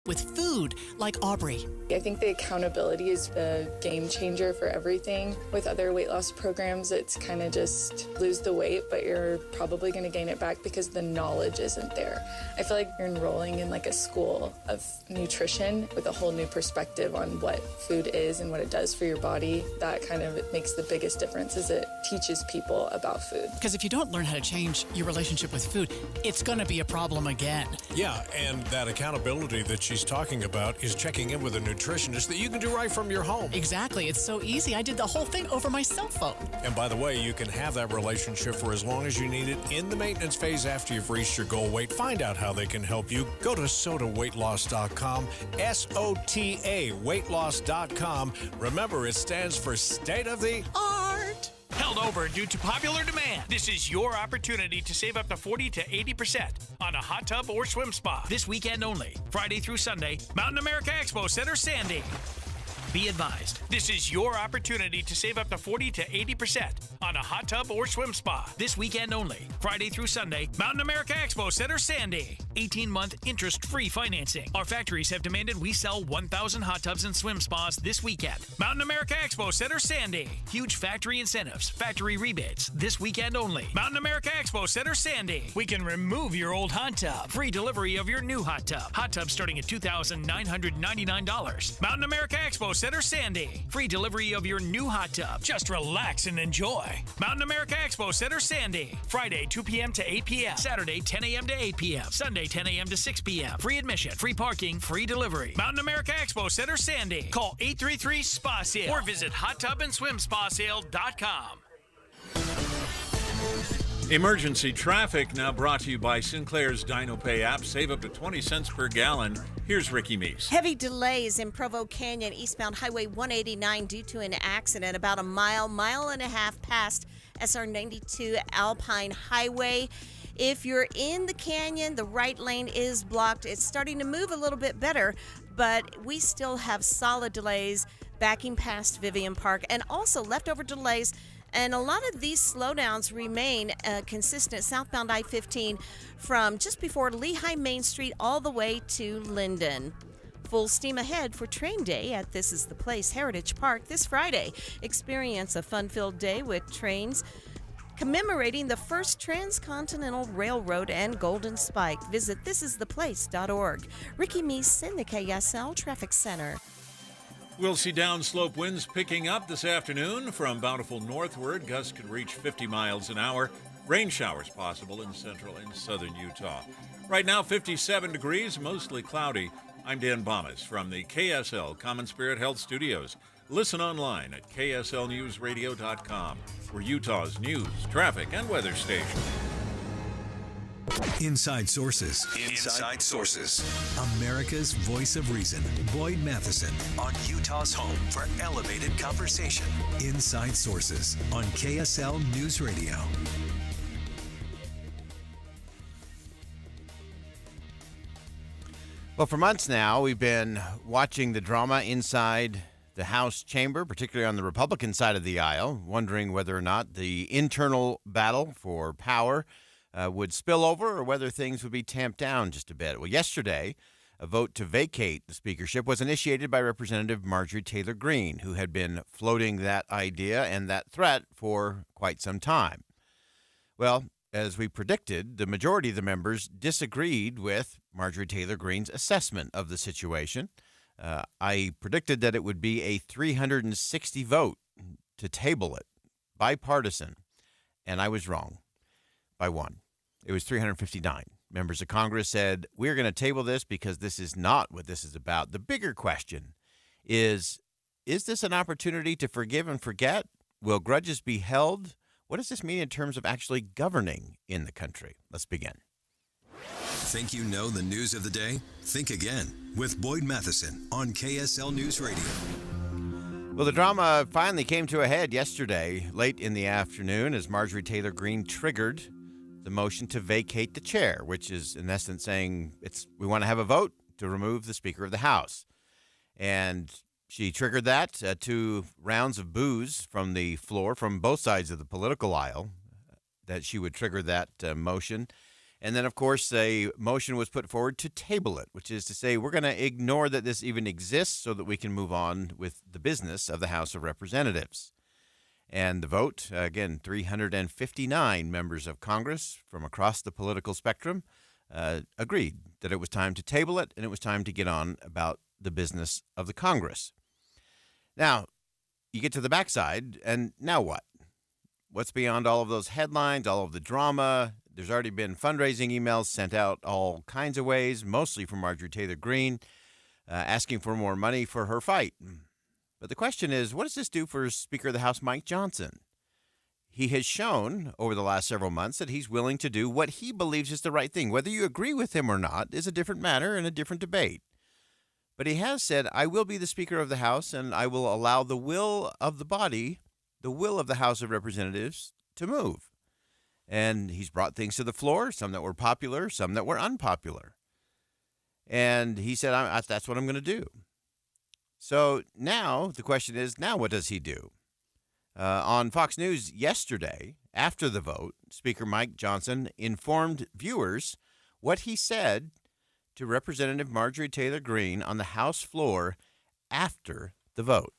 with food like Aubrey. I think the accountability is the game changer for everything. With other weight loss programs, it's kind of just lose the weight, but you're probably going to gain it back because the knowledge isn't there. I feel like you're enrolling in like a school of nutrition with a whole new perspective on what food is and what it does for your body. That kind of makes the biggest difference, is it teaches people about food. Because if you don't learn how to change your relationship with food, it's going to be a problem again. Yeah, and that accountability that she's talking about is checking in with a nutritionist that you can do right from your home. Exactly. It's so easy. I did the whole thing over my cell phone. And by the way, you can have that relationship for as long as you need it in the maintenance phase after you've reached your goal weight. Find out how they can help you. Go to SOTA-weightloss.com, SOTA weightloss.com. Remember, it stands for State of the Art. Held over due to popular demand. This is your opportunity to save up to 40 to 80% on a hot tub or swim spa. This weekend only, Friday through Sunday, Mountain America Expo Center, Sandy. Be advised, this is your opportunity to save up to 40 to 80% on a hot tub or swim spa. This weekend only, Friday through Sunday, Mountain America Expo Center, Sandy. 18-month interest-free financing. Our factories have demanded we sell 1,000 hot tubs and swim spas this weekend. Mountain America Expo Center, Sandy. Huge factory incentives, factory rebates. This weekend only, Mountain America Expo Center, Sandy. We can remove your old hot tub. Free delivery of your new hot tub. Hot tub starting at $2,999. Mountain America Expo Center, Sandy. Free delivery of your new hot tub. Just relax and enjoy. Mountain America Expo Center, Sandy. Friday, 2 p.m. to 8 p.m. Saturday, 10 a.m. to 8 p.m. Sunday, 10 a.m. to 6 p.m. Free admission, free parking, free delivery. Mountain America Expo Center, Sandy. Call 833-SPA-SALE or visit hottubandSwimSpaSale.com. Emergency traffic now brought to you by Sinclair's DinoPay app. Save up to 20 cents per gallon. Here's Ricky Meese. Heavy delays in Provo Canyon, eastbound Highway 189 due to an accident about a mile and a half past SR 92 Alpine Highway. If you're in the canyon, the right lane is blocked. It's starting to move a little bit better, but we still have solid delays backing past Vivian Park and also leftover delays. And a lot of these slowdowns remain consistent southbound I-15 from just before Lehigh Main Street all the way to Linden. Full steam ahead for train day at This Is the Place Heritage Park this Friday. Experience a fun-filled day with trains commemorating the first transcontinental railroad and Golden Spike. Visit thisistheplace.org. Ricky Meese in the KSL Traffic Center. We'll see downslope winds picking up this afternoon from Bountiful northward. Gusts could reach 50 miles an hour. Rain showers possible in central and southern Utah. Right now, 57 degrees, mostly cloudy. I'm Dan Bomas from the KSL Common Spirit Health Studios. Listen online at kslnewsradio.com. We're Utah's news, traffic, and weather station. Inside Sources. Inside Sources. America's voice of reason. Boyd Matheson on Utah's home for elevated conversation. Inside Sources on KSL News Radio. Well, for months now, we've been watching the drama inside the House chamber, particularly on the Republican side of the aisle, wondering whether or not the internal battle for power would spill over or whether things would be tamped down just a bit. Well, yesterday, a vote to vacate the speakership was initiated by Representative Marjorie Taylor Greene, who had been floating that idea and that threat for quite some time. Well, as we predicted, the majority of the members disagreed with Marjorie Taylor Greene's assessment of the situation. I predicted that it would be a 360 vote to table it, bipartisan, and I was wrong by one. It was 359. Members of Congress said, we're going to table this because this is not what this is about. The bigger question is this an opportunity to forgive and forget? Will grudges be held? What does this mean in terms of actually governing in the country? Let's begin. Think you know the news of the day? Think again with Boyd Matheson on KSL News Radio. Well, the drama finally came to a head yesterday, late in the afternoon, as Marjorie Taylor Greene triggered the motion to vacate the chair, which is in essence saying we want to have a vote to remove the Speaker of the House. And she triggered that, 2 rounds of boos from the floor from both sides of the political aisle, that she would trigger that motion. And then, of course, a motion was put forward to table it, which is to say we're going to ignore that this even exists so that we can move on with the business of the House of Representatives. And the vote, again, 359 members of Congress from across the political spectrum agreed that it was time to table it and it was time to get on about the business of the Congress. Now, you get to the backside, and now what? What's beyond all of those headlines, all of the drama? There's already been fundraising emails sent out all kinds of ways, mostly from Marjorie Taylor Greene, asking for more money for her fight. But the question is, what does this do for Speaker of the House Mike Johnson? He has shown over the last several months that he's willing to do what he believes is the right thing. Whether you agree with him or not is a different matter and a different debate. But he has said, I will be the Speaker of the House, and I will allow the will of the body, the will of the House of Representatives, to move. And he's brought things to the floor, some that were popular, some that were unpopular. And he said, that's what I'm going to do. So now the question is, now what does he do? On Fox News yesterday, after the vote, Speaker Mike Johnson informed viewers what he said to Representative Marjorie Taylor Greene on the House floor after the vote.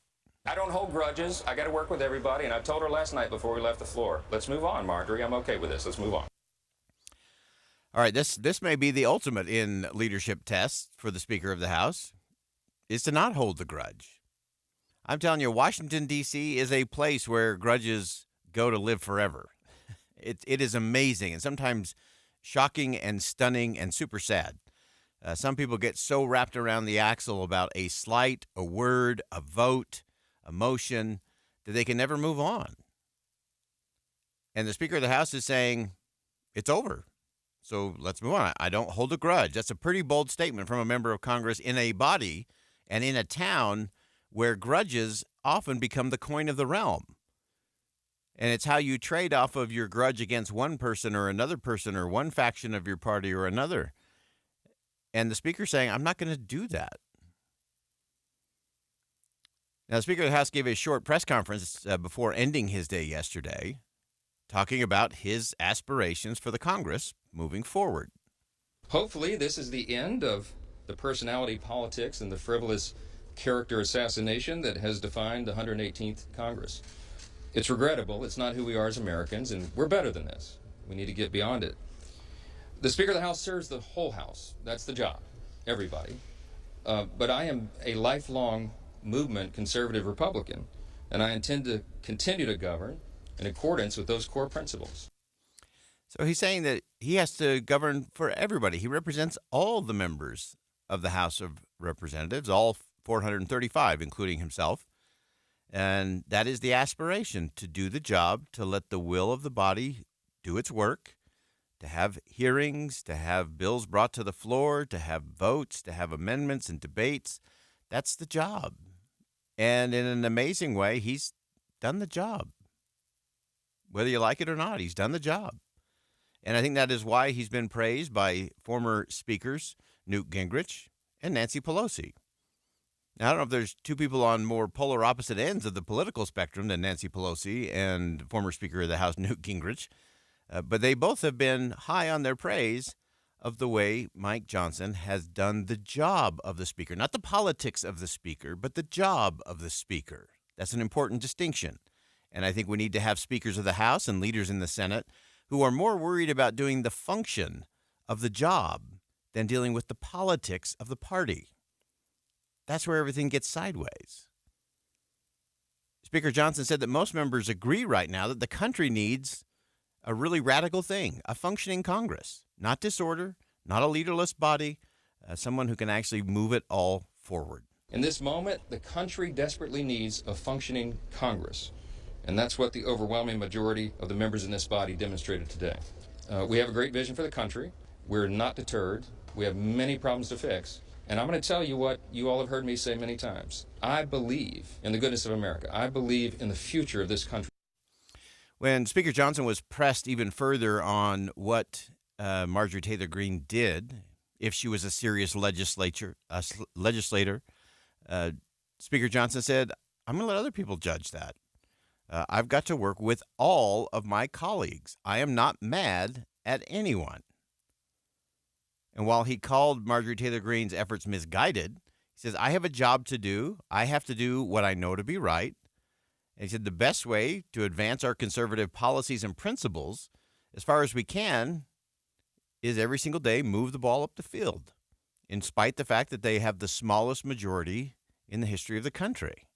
I don't hold grudges. I got to work with everybody, and I told her last night before we left the floor, let's move on, Marjorie. I'm okay with this. Let's move on. All right, this may be the ultimate in leadership test for the Speaker of the House, is to not hold the grudge. I'm telling you, Washington, D.C. is a place where grudges go to live forever. It is amazing and sometimes shocking and stunning and super sad. Some people get so wrapped around the axle about a slight, a word, a vote, a motion, that they can never move on. And the Speaker of the House is saying, it's over. So let's move on. I don't hold a grudge. That's a pretty bold statement from a member of Congress in a body and in a town where grudges often become the coin of the realm. And it's how you trade off of your grudge against one person or another person or one faction of your party or another. And the Speaker saying, I'm not going to do that. Now, the Speaker of the House gave a short press conference before ending his day yesterday, talking about his aspirations for the Congress moving forward. Hopefully, this is the end of the personality politics and the frivolous character assassination that has defined the 118th Congress. It's regrettable. It's not who we are as Americans, and we're better than this. We need to get beyond it. The Speaker of the House serves the whole House. That's the job, everybody. But I am a lifelong movement conservative Republican, and I intend to continue to govern in accordance with those core principles. So he's saying that he has to govern for everybody. He represents all the members of the House of Representatives, all 435, including himself. And that is the aspiration, to do the job, to let the will of the body do its work, to have hearings, to have bills brought to the floor, to have votes, to have amendments and debates. That's the job. And in an amazing way, he's done the job. Whether you like it or not, he's done the job. And I think that is why he's been praised by former speakers Newt Gingrich and Nancy Pelosi. Now, I don't know if there's two people on more polar opposite ends of the political spectrum than Nancy Pelosi and former Speaker of the House Newt Gingrich, but they both have been high on their praise of the way Mike Johnson has done the job of the Speaker. Not the politics of the Speaker, but the job of the Speaker. That's an important distinction. And I think we need to have speakers of the House and leaders in the Senate who are more worried about doing the function of the job than dealing with the politics of the party. That's where everything gets sideways. Speaker Johnson said that most members agree right now that the country needs a really radical thing, a functioning Congress, not disorder, not a leaderless body, someone who can actually move it all forward. In this moment, the country desperately needs a functioning Congress, and that's what the overwhelming majority of the members in this body demonstrated today. We have a great vision for the country. We're not deterred. We have many problems to fix. And I'm going to tell you what you all have heard me say many times. I believe in the goodness of America. I believe in the future of this country. When Speaker Johnson was pressed even further on what Marjorie Taylor Greene did, if she was a serious legislator, Speaker Johnson said, I'm going to let other people judge that. I've got to work with all of my colleagues. I am not mad at anyone. And while he called Marjorie Taylor Greene's efforts misguided, he says, I have a job to do. I have to do what I know to be right. And he said the best way to advance our conservative policies and principles as far as we can is every single day move the ball up the field, in spite the fact that they have the smallest majority in the history of the country.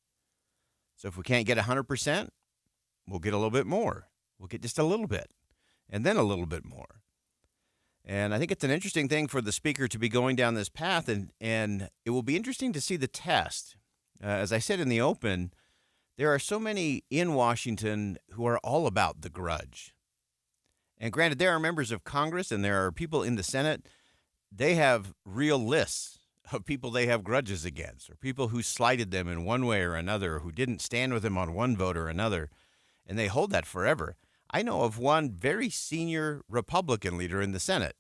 So if we can't get 100%, we'll get a little bit more. We'll get just a little bit, and then a little bit more. And I think it's an interesting thing for the speaker to be going down this path, and it will be interesting to see the test. As I said in the open, there are so many in Washington who are all about the grudge. And granted, there are members of Congress and there are people in the Senate. They have real lists of people they have grudges against, or people who slighted them in one way or another, or who didn't stand with them on one vote or another, and they hold that forever. I know of one very senior Republican leader in the Senate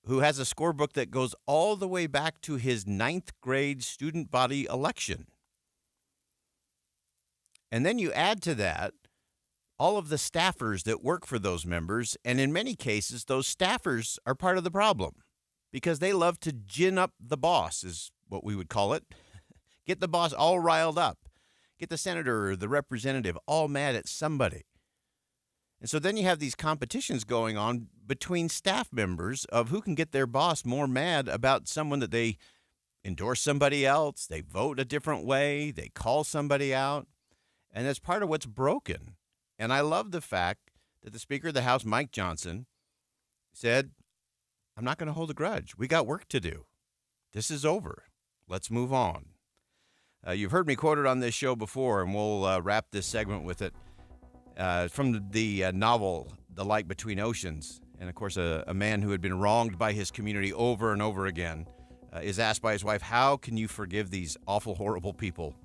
who has a scorebook that goes all the way back to his 9th grade student body election. And then you add to that all of the staffers that work for those members, and in many cases, those staffers are part of the problem because they love to gin up the boss, is what we would call it. Get the boss all riled up. Get the senator or the representative all mad at somebody. And so then you have these competitions going on between staff members of who can get their boss more mad about someone that they endorse somebody else, they vote a different way, they call somebody out. And that's part of what's broken. And I love the fact that the Speaker of the House, Mike Johnson, said, I'm not going to hold a grudge. We got work to do. This is over. Let's move on. You've heard me quoted on this show before, and we'll wrap this segment with it. From the novel, The Light Between Oceans. And, of course, a man who had been wronged by his community over and over again is asked by his wife, how can you forgive these awful, horrible people?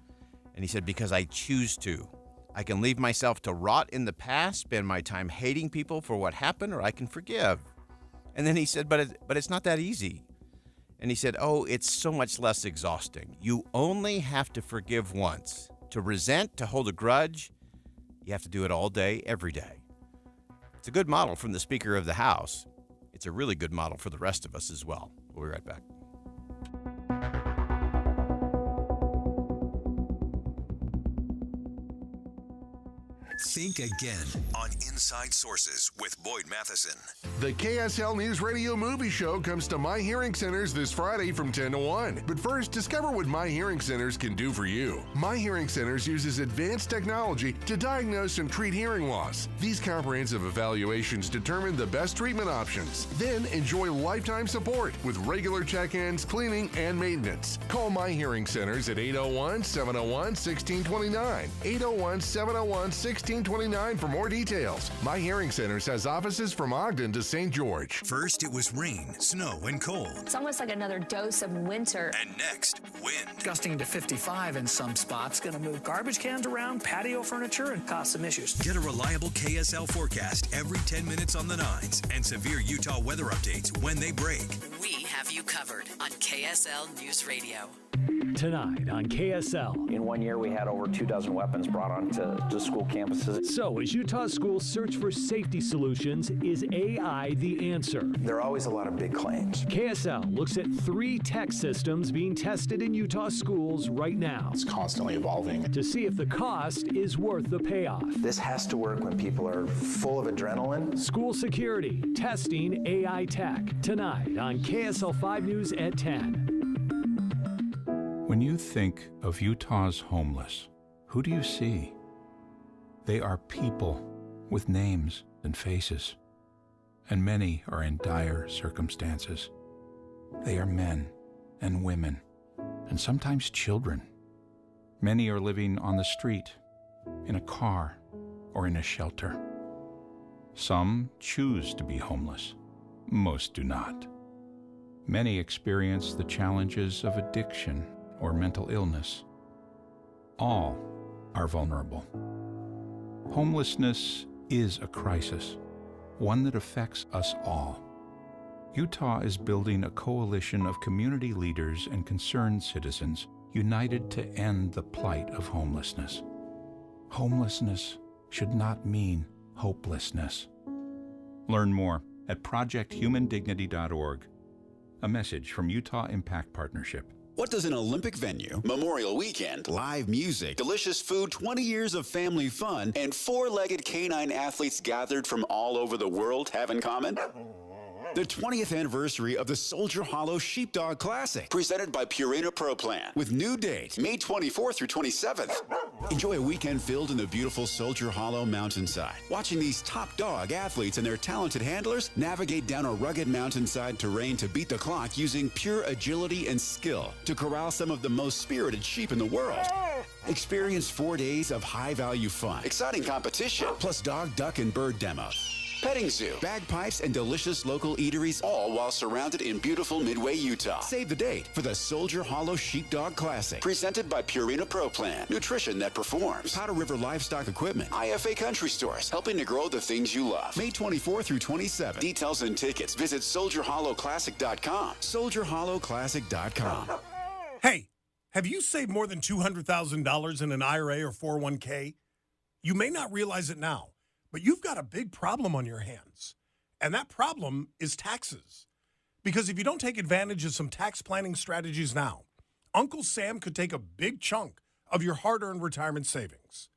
And he said, because I choose to. I can leave myself to rot in the past, spend my time hating people for what happened, or I can forgive. And then he said, but it's not that easy. And he said, oh, it's so much less exhausting. You only have to forgive once. To resent, to hold a grudge, you have to do it all day, every day. It's a good model from the Speaker of the House. It's a really good model for the rest of us as well. We'll be right back. Think again on Inside Sources with Boyd Matheson. The KSL News Radio Movie Show comes to My Hearing Centers this Friday from 10 to 1. But first, discover what My Hearing Centers can do for you. My Hearing Centers uses advanced technology to diagnose and treat hearing loss. These comprehensive evaluations determine the best treatment options. Then enjoy lifetime support with regular check-ins, cleaning, and maintenance. Call My Hearing Centers at 801-701-1629. 801-701-1629 for more details. My Hearing Centers has offices from Ogden to St. George. First, it was rain, snow, and cold. It's almost like another dose of winter. And next, wind. Gusting to 55 in some spots. Going to move garbage cans around, patio furniture, and cause some issues. Get a reliable KSL forecast every 10 minutes on the 9s and severe Utah weather updates when they break. We have you covered on KSL News Radio. Tonight on KSL. In 1 year, we had over 24 weapons brought onto school campuses. So, as Utah schools search for safety solutions, is AI the answer? There are always a lot of big claims. KSL looks at 3 tech systems being tested in Utah schools right now. It's constantly evolving. To see if the cost is worth the payoff. This has to work when people are full of adrenaline. School security, testing AI tech. Tonight on KSL 5 News at 10. When you think of Utah's homeless, who do you see? They are people with names and faces, and many are in dire circumstances. They are men and women, and sometimes children. Many are living on the street, in a car, or in a shelter. Some choose to be homeless. Most do not. Many experience the challenges of addiction or mental illness. All are vulnerable. Homelessness is a crisis, one that affects us all. Utah is building a coalition of community leaders and concerned citizens united to end the plight of homelessness. Homelessness should not mean hopelessness. Learn more at projecthumandignity.org. A message from Utah Impact Partnership. What does an Olympic venue, Memorial Weekend, live music, delicious food, 20 years of family fun, and four-legged canine athletes gathered from all over the world have in common? The 20th anniversary of the Soldier Hollow Sheepdog Classic, presented by Purina Pro Plan, with new date, May 24th through 27th. Enjoy a weekend filled in the beautiful Soldier Hollow mountainside, watching these top dog athletes and their talented handlers navigate down a rugged mountainside terrain to beat the clock using pure agility and skill to corral some of the most spirited sheep in the world. Experience 4 days of high-value fun, exciting competition, plus dog, duck, and bird demos, petting zoo, bagpipes, and delicious local eateries, all while surrounded in beautiful Midway, Utah. Save the date for the Soldier Hollow Sheepdog Classic, presented by Purina Pro Plan, nutrition that performs. Powder River Livestock Equipment, IFA Country Stores, helping to grow the things you love. May 24 through 27. Details and tickets, visit SoldierHollowClassic.com. SoldierHollowClassic.com. Hey, have you saved more than $200,000 in an IRA or 401k? You may not realize it now, but you've got a big problem on your hands. And that problem is taxes. Because if you don't take advantage of some tax planning strategies now, Uncle Sam could take a big chunk of your hard-earned retirement savings.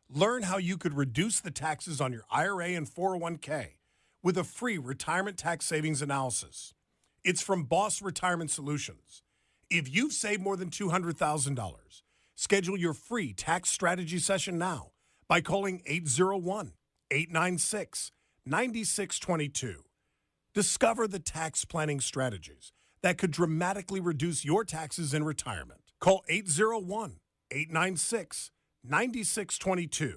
Learn how you could reduce the taxes on your IRA and 401k with a free retirement tax savings analysis. It's from Boss Retirement Solutions. If you've saved more than $200,000, schedule your free tax strategy session now by calling 801-896-9622. Discover the tax planning strategies that could dramatically reduce your taxes in retirement. Call 801-896-9622.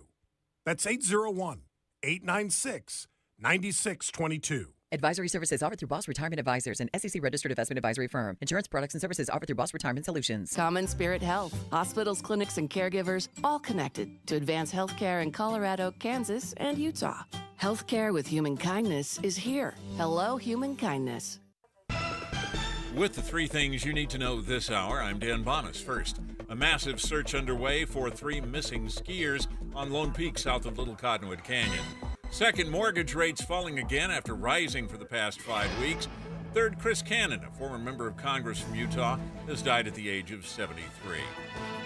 That's 801-896-9622. Advisory services offered through Boss Retirement Advisors, an SEC-registered investment advisory firm. Insurance products and services offered through Boss Retirement Solutions. Common Spirit Health. Hospitals, clinics, and caregivers all connected to advance healthcare in Colorado, Kansas, and Utah. Healthcare with human kindness is here. Hello, human kindness. With the three things you need to know this hour, I'm Dan Bonas. First, a massive search underway for 3 missing skiers on Lone Peak south of Little Cottonwood Canyon. Second, mortgage rates falling again after rising for the past 5 weeks. Third, Chris Cannon, a former member of Congress from Utah, has died at the age of 73.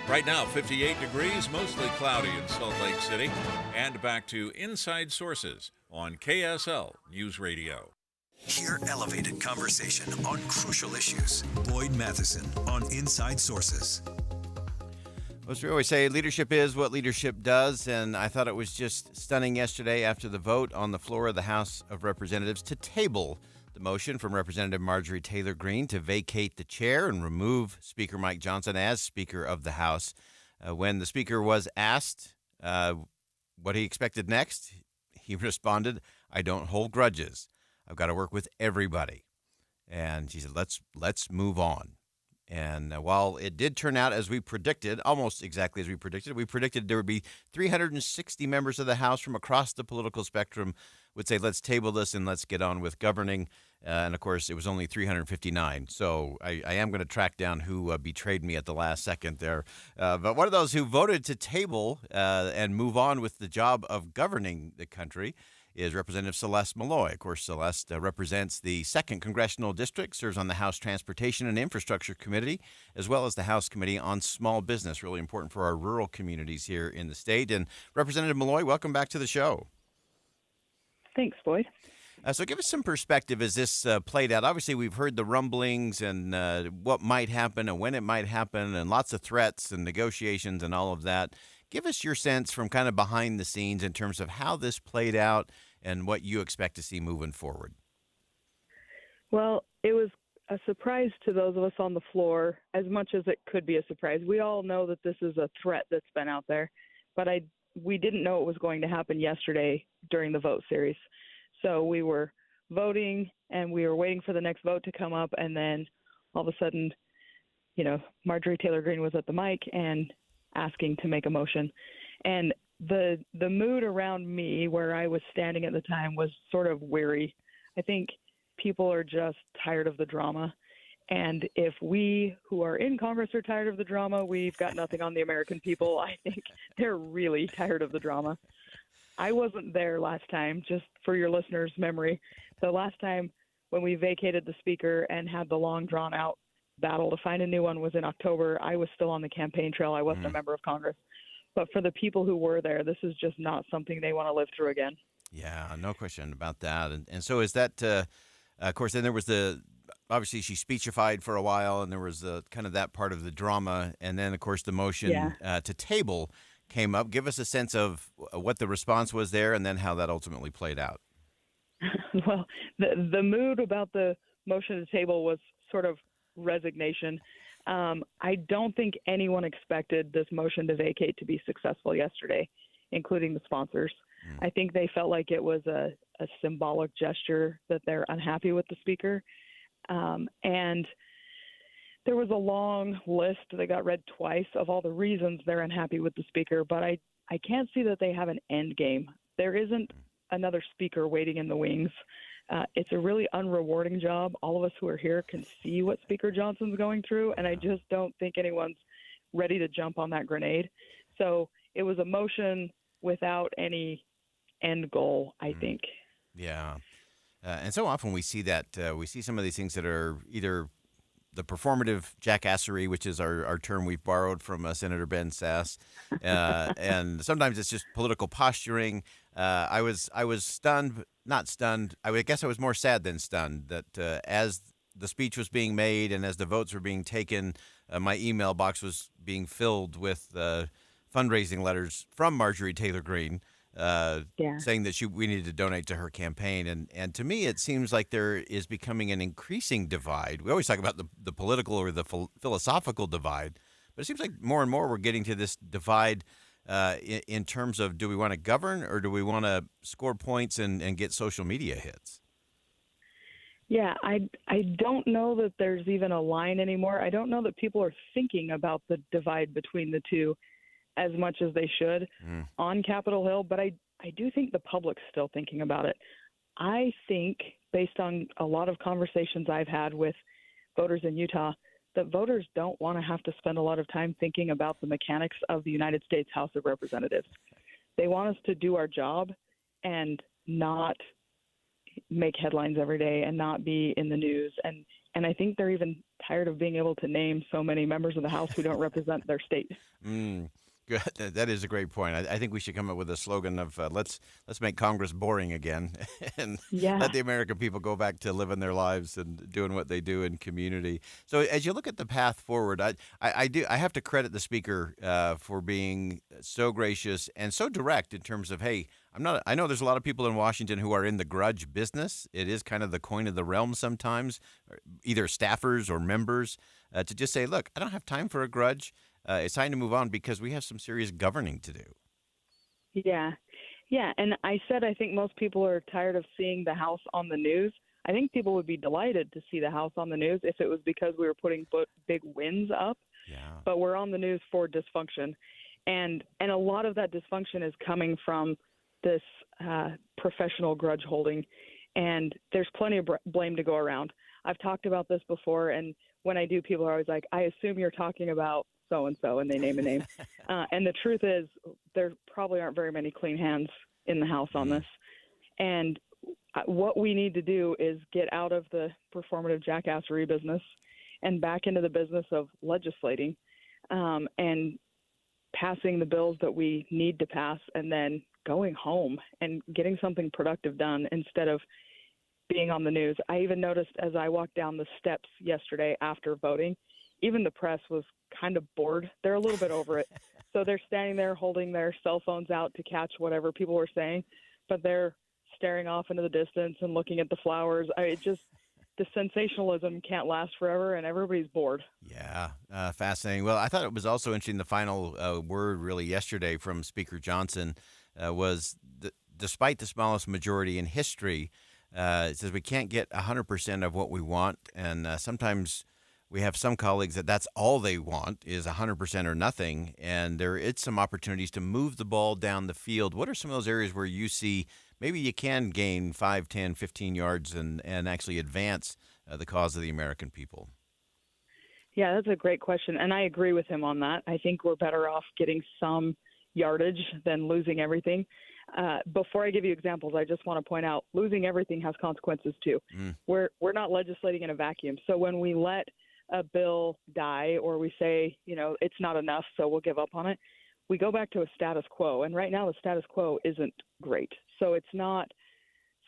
Right now, 58 degrees, mostly cloudy in Salt Lake City. And back to Inside Sources on KSL News Radio. Hear elevated conversation on crucial issues. Boyd Matheson on Inside Sources. As we always say, leadership is what leadership does, and I thought it was just stunning yesterday after the vote on the floor of the House of Representatives to table the motion from Representative Marjorie Taylor Greene to vacate the chair and remove Speaker Mike Johnson as Speaker of the House. When the Speaker was asked what he expected next, he responded, "I don't hold grudges. I've got to work with everybody." And he said, let's move on. And while it did turn out as we predicted, almost exactly as we predicted there would be 360 members of the House from across the political spectrum would say, let's table this and let's get on with governing. And, of course, it was only 359. So I am going to track down who betrayed me at the last second there. But one of those who voted to table and move on with the job of governing the country is Representative Celeste Malloy. Of course, Celeste represents the 2nd Congressional District, serves on the House Transportation and Infrastructure Committee, as well as the House Committee on Small Business, really important for our rural communities here in the state. And Representative Malloy, welcome back to the show. Thanks, Boyd. So give us some perspective as this played out. Obviously, we've heard the rumblings and what might happen and when it might happen and lots of threats and negotiations and all of that. Give us your sense from kind of behind the scenes in terms of how this played out and what you expect to see moving forward. Well, it was a surprise to those of us on the floor, as much as it could be a surprise. We all know that this is a threat that's been out there, but we didn't know it was going to happen yesterday during the vote series. So we were voting, and we were waiting for the next vote to come up, and then all of a sudden, Marjorie Taylor Greene was at the mic and asking to make a motion. And the mood around me, where I was standing at the time, was sort of weary. I think people are just tired of the drama. And if we who are in Congress are tired of the drama, we've got nothing on the American people. I think they're really tired of the drama. I wasn't there last time, just for your listeners' memory. The last time when we vacated the speaker and had the long drawn out battle to find a new one was in October. I was still on the campaign trail. I wasn't a member of Congress. But for the people who were there, this is just not something they want to live through again. Yeah, no question about that. And so is that, of course, then there was obviously she speechified for a while, and there was kind of that part of the drama. And then, of course, the motion to table came up. Give us a sense of what the response was there and then how that ultimately played out. Well, the mood about the motion to table was sort of resignation. I don't think anyone expected this motion to vacate to be successful yesterday, including the sponsors. I think they felt like it was a symbolic gesture that they're unhappy with the speaker. And there was a long list that got read twice of all the reasons they're unhappy with the speaker, but I can't see that they have an end game. There isn't another speaker waiting in the wings. It's a really unrewarding job. All of us who are here can see what Speaker Johnson's going through, and I just don't think anyone's ready to jump on that grenade. So it was a motion without any end goal, I think. Yeah. And so often we see that. We see some of these things that are either the performative jackassery, which is our term we've borrowed from Senator Ben Sass, and sometimes it's just political posturing. I was stunned, not stunned. I guess I was more sad than stunned that as the speech was being made and as the votes were being taken, my email box was being filled with fundraising letters from Marjorie Taylor Greene saying that we needed to donate to her campaign. And to me, it seems like there is becoming an increasing divide. We always talk about the political or the philosophical divide, but it seems like more and more we're getting to this divide in terms of, do we want to govern or do we want to score points and get social media hits? Yeah, I don't know that there's even a line anymore. I don't know that people are thinking about the divide between the two as much as they should on Capitol Hill, but I do think the public's still thinking about it. I think, based on a lot of conversations I've had with voters in Utah, that voters don't want to have to spend a lot of time thinking about the mechanics of the United States House of Representatives. They want us to do our job and not make headlines every day and not be in the news. And I think they're even tired of being able to name so many members of the House who don't represent their state. Good. That is a great point. I think we should come up with a slogan of let's make Congress boring again and let the American people go back to living their lives and doing what they do in community. So as you look at the path forward, I have to credit the speaker for being so gracious and so direct in terms of, hey, I know there's a lot of people in Washington who are in the grudge business. It is kind of the coin of the realm sometimes, either staffers or members, to just say, look, I don't have time for a grudge. It's time to move on because we have some serious governing to do. Yeah. And I said I think most people are tired of seeing the House on the news. I think people would be delighted to see the House on the news if it was because we were putting big wins up. Yeah. But we're on the news for dysfunction. And a lot of that dysfunction is coming from this professional grudge holding. And there's plenty of blame to go around. I've talked about this before, and when I do, people are always like, I assume you're talking about so-and-so, and they name a name. And the truth is, there probably aren't very many clean hands in the House on this. And what we need to do is get out of the performative jackassery business and back into the business of legislating and passing the bills that we need to pass, and then going home and getting something productive done instead of being on the news. I even noticed as I walked down the steps yesterday after voting, even the press was kind of bored. They're a little bit over it. So they're standing there holding their cell phones out to catch whatever people were saying, but they're staring off into the distance and looking at the flowers. The sensationalism can't last forever, and everybody's bored. Yeah, fascinating. Well, I thought it was also interesting. The final word really yesterday from Speaker Johnson was, despite the smallest majority in history, it says we can't get 100% of what we want, and sometimes we have some colleagues that's all they want is 100% or nothing, and it's some opportunities to move the ball down the field. What are some of those areas where you see maybe you can gain 5, 10, 15 yards and actually advance the cause of the American people? Yeah, that's a great question, and I agree with him on that. I think we're better off getting some yardage than losing everything. Before I give you examples, I just want to point out losing everything has consequences too. We're not legislating in a vacuum. So when we let a bill die or we say, it's not enough, so we'll give up on it, we go back to a status quo. And right now the status quo isn't great. So it's not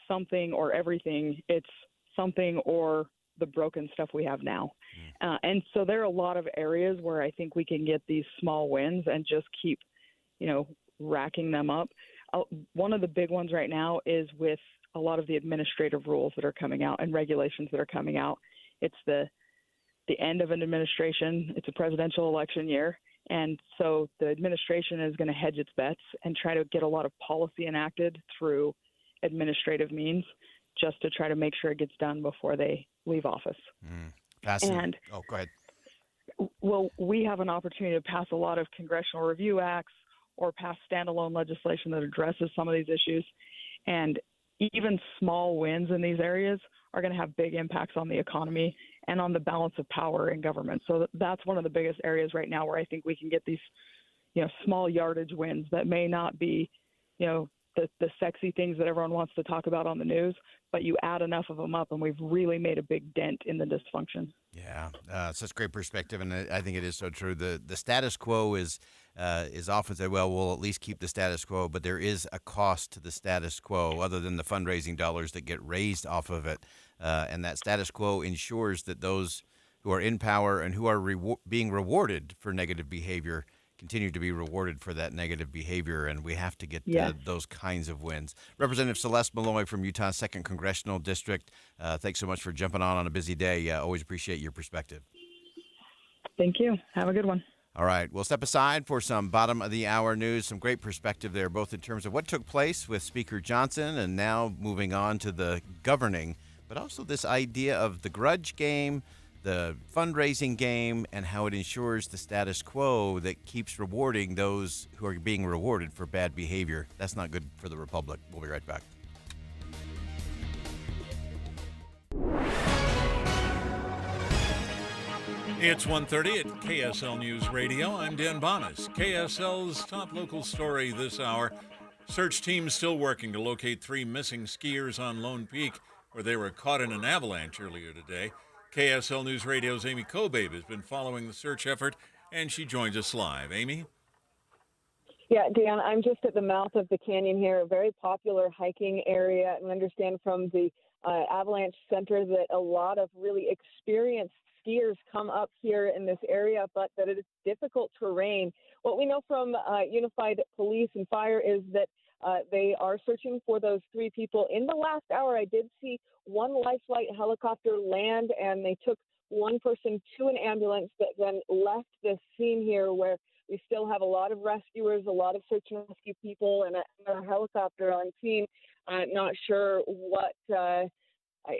something or everything. It's something or the broken stuff we have now. And so there are a lot of areas where I think we can get these small wins and just keep, racking them up. One of the big ones right now is with a lot of the administrative rules that are coming out and regulations that are coming out. It's the end of an administration. It's a presidential election year. And so the administration is going to hedge its bets and try to get a lot of policy enacted through administrative means just to try to make sure it gets done before they leave office. And go ahead. Well, we have an opportunity to pass a lot of congressional review acts or pass standalone legislation that addresses some of these issues. And even small wins in these areas are going to have big impacts on the economy and on the balance of power in government. So that's one of the biggest areas right now where I think we can get these, small yardage wins that may not be, the sexy things that everyone wants to talk about on the news, but you add enough of them up and we've really made a big dent in the dysfunction. Yeah, such great perspective, and I think it is so true. The status quo is often said, well, we'll at least keep the status quo, but there is a cost to the status quo other than the fundraising dollars that get raised off of it, and that status quo ensures that those who are in power and who are being rewarded for negative behavior continue to be rewarded for that negative behavior, and we have to get those kinds of wins. Representative Celeste Malloy from Utah's 2nd Congressional District, thanks so much for jumping on a busy day. Always appreciate your perspective. Thank you. Have a good one. All right, we'll step aside for some bottom-of-the-hour news, some great perspective there, both in terms of what took place with Speaker Johnson and now moving on to the governing, but also this idea of the grudge game, the fundraising game, and how it ensures the status quo that keeps rewarding those who are being rewarded for bad behavior. That's not good for the Republic. We'll be right back. It's 1:30 at KSL News Radio. I'm Dan Bonas. KSL's top local story this hour. Search teams still working to locate 3 missing skiers on Lone Peak, where they were caught in an avalanche earlier today. KSL News Radio's Amy Kobabe has been following the search effort, and she joins us live. Amy? Yeah, Dan, I'm just at the mouth of the canyon here, a very popular hiking area, and understand from the Avalanche Center that a lot of really experienced skiers come up here in this area, but that it is difficult terrain. What we know from Unified Police and Fire is that they are searching for those 3 people. In the last hour, I did see one life flight helicopter land, and they took one person to an ambulance that then left the scene here, where we still have a lot of rescuers, a lot of search and rescue people, and a helicopter on scene. Not sure what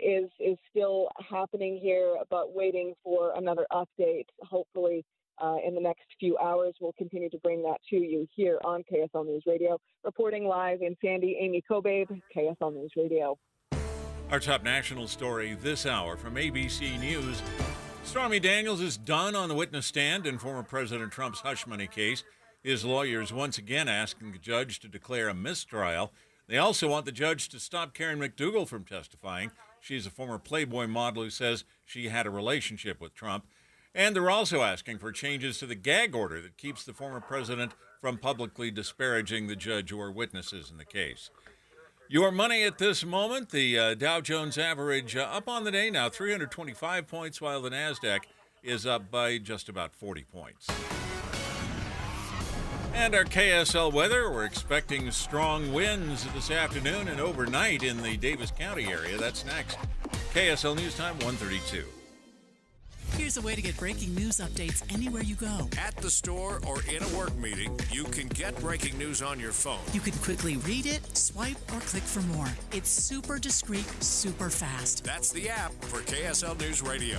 is still happening here, but waiting for another update. Hopefully, in the next few hours, we'll continue to bring that to you here on KSL News Radio. Reporting live in Sandy, Amy Kobabe, KSL News Radio. Our top national story this hour from ABC News. Stormy Daniels is done on the witness stand in former President Trump's hush money case. His lawyers once again asking the judge to declare a mistrial. They also want the judge to stop Karen McDougal from testifying. She's a former Playboy model who says she had a relationship with Trump. And they're also asking for changes to the gag order that keeps the former president from publicly disparaging the judge or witnesses in the case. Your money at this moment, the Dow Jones average up on the day now, 325 points, while the NASDAQ is up by just about 40 points. And our KSL weather, we're expecting strong winds this afternoon and overnight in the Davis County area. That's next. KSL News Time, 1:32. Here's a way to get breaking news updates anywhere you go. At the store or in a work meeting, you can get breaking news on your phone. You can quickly read it, swipe, or click for more. It's super discreet, super fast. That's the app for KSL News Radio.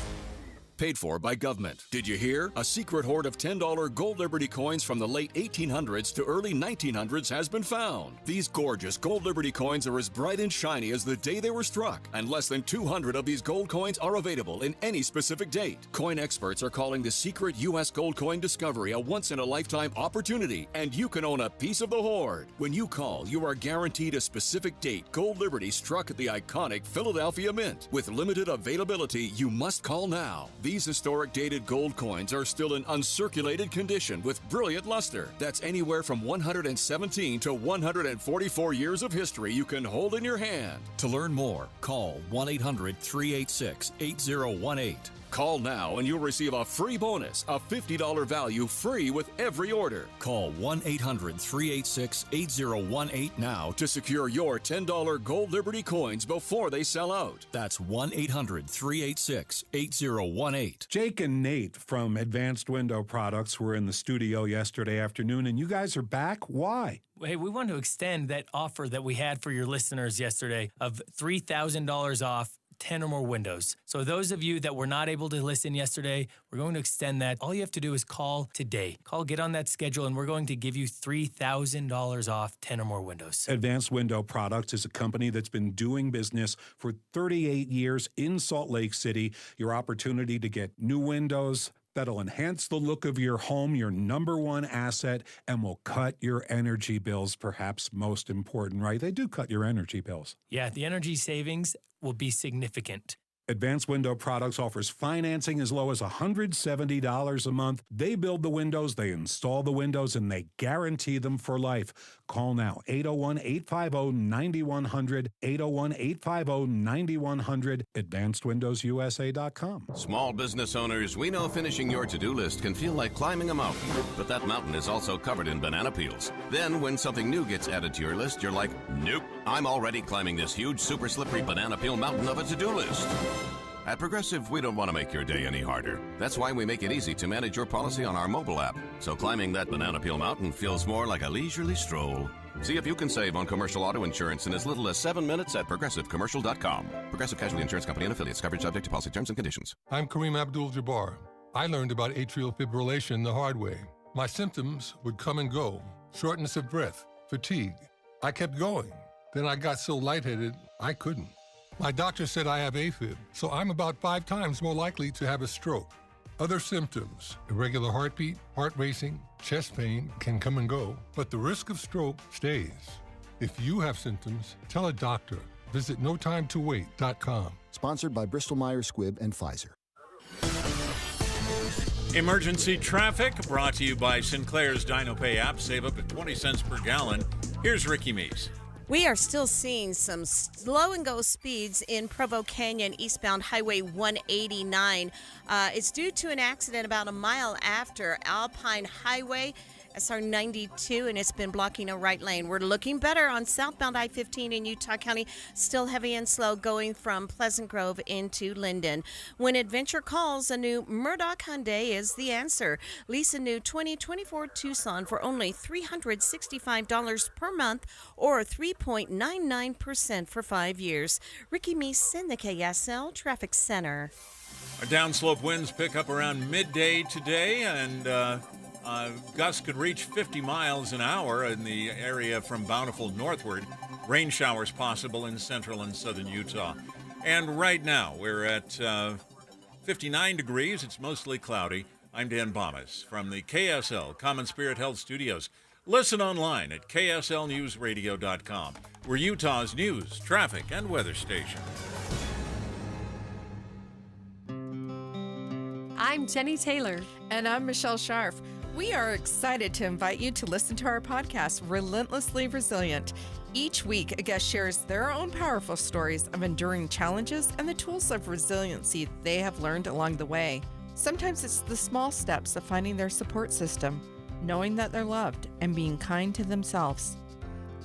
paid for by government. Did you hear? A secret hoard of $10 Gold Liberty coins from the late 1800s to early 1900s has been found. These gorgeous Gold Liberty coins are as bright and shiny as the day they were struck, and less than 200 of these gold coins are available in any specific date. Coin experts are calling the secret U.S. gold coin discovery a once-in-a-lifetime opportunity, and you can own a piece of the hoard. When you call, you are guaranteed a specific date Gold Liberty struck at the iconic Philadelphia Mint. With limited availability, you must call now. These historic dated gold coins are still in uncirculated condition with brilliant luster. That's anywhere from 117 to 144 years of history you can hold in your hand. To learn more, call 1-800-386-8018. Call now and you'll receive a free bonus, a $50 value free with every order. Call 1-800-386-8018 now to secure your $10 Gold Liberty coins before they sell out. That's 1-800-386-8018. Jake and Nate from Advanced Window Products were in the studio yesterday afternoon, and you guys are back. Why? Hey, we want to extend that offer that we had for your listeners yesterday of $3,000 off 10 or more windows. So those of you that were not able to listen yesterday, we're going to extend that. All you have to do is call today. Get on that schedule, and we're going to give you $3,000 off 10 or more windows. Advanced Window Products is a company that's been doing business for 38 years in Salt Lake City. Your opportunity to get new windows that'll enhance the look of your home, your number one asset, and will cut your energy bills, perhaps most important, right? They do cut your energy bills. Yeah, the energy savings will be significant. Advanced Window Products offers financing as low as $170 a month. They build the windows, they install the windows, and they guarantee them for life. Call now, 801-850-9100, 801-850-9100, advancedwindowsusa.com. Small business owners, we know finishing your to-do list can feel like climbing a mountain, but that mountain is also covered in banana peels. Then when something new gets added to your list, you're like, nope, I'm already climbing this huge, super slippery banana peel mountain of a to-do list. At Progressive, we don't want to make your day any harder. That's why we make it easy to manage your policy on our mobile app. So climbing that banana peel mountain feels more like a leisurely stroll. See if you can save on commercial auto insurance in as little as 7 minutes at ProgressiveCommercial.com. Progressive Casualty Insurance Company and affiliates. Coverage subject to policy terms and conditions. I'm Kareem Abdul-Jabbar. I learned about atrial fibrillation the hard way. My symptoms would come and go. Shortness of breath, fatigue. I kept going. Then I got so lightheaded, I couldn't. My doctor said I have AFib, so I'm about 5 times more likely to have a stroke. Other symptoms, irregular heartbeat, heart racing, chest pain can come and go, but the risk of stroke stays. If you have symptoms, tell a doctor. Visit notimetowait.com. Sponsored by Bristol-Myers Squibb and Pfizer. Emergency traffic brought to you by Sinclair's DinoPay app. Save up to 20 cents per gallon. Here's Ricky Meese. We are still seeing some slow and go speeds in Provo Canyon eastbound Highway 189. It's due to an accident about a mile after Alpine Highway, SR 92, and it's been blocking a right lane. We're looking better on southbound I-15 in Utah County, still heavy and slow going from Pleasant Grove into Linden. When adventure calls, a new Murdoch Hyundai is the answer. Lease a new 2024 Tucson for only $365 per month or 3.99% for 5 years. Ricky Meese in the KSL Traffic Center. Our downslope winds pick up around midday today, and gusts could reach 50 miles an hour in the area from Bountiful northward. Rain showers possible in central and southern Utah. And right now, we're at 59 degrees. It's mostly cloudy. I'm Dan Bomas from the KSL Common Spirit Health Studios. Listen online at kslnewsradio.com. We're Utah's news, traffic, and weather station. I'm Jenny Taylor. And I'm Michelle Scharf. We are excited to invite you to listen to our podcast, Relentlessly Resilient. Each week, a guest shares their own powerful stories of enduring challenges and the tools of resiliency they have learned along the way. Sometimes it's the small steps of finding their support system, knowing that they're loved, and being kind to themselves.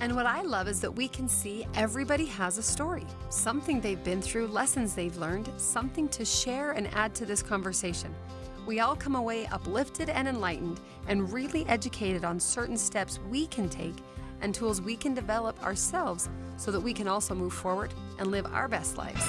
And what I love is that we can see everybody has a story, something they've been through, lessons they've learned, something to share and add to this conversation. We all come away uplifted and enlightened and really educated on certain steps we can take and tools we can develop ourselves so that we can also move forward and live our best lives.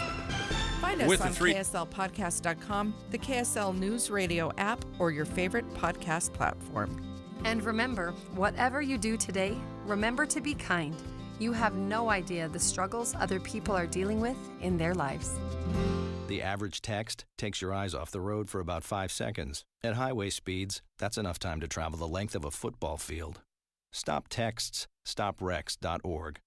Find us With the on KSLpodcast.com, the KSL News Radio app, or your favorite podcast platform. And remember, whatever you do today, remember to be kind. You have no idea the struggles other people are dealing with in their lives. The average text takes your eyes off the road for about 5 seconds. At highway speeds, that's enough time to travel the length of a football field. Stop texts, stopwrecks.org.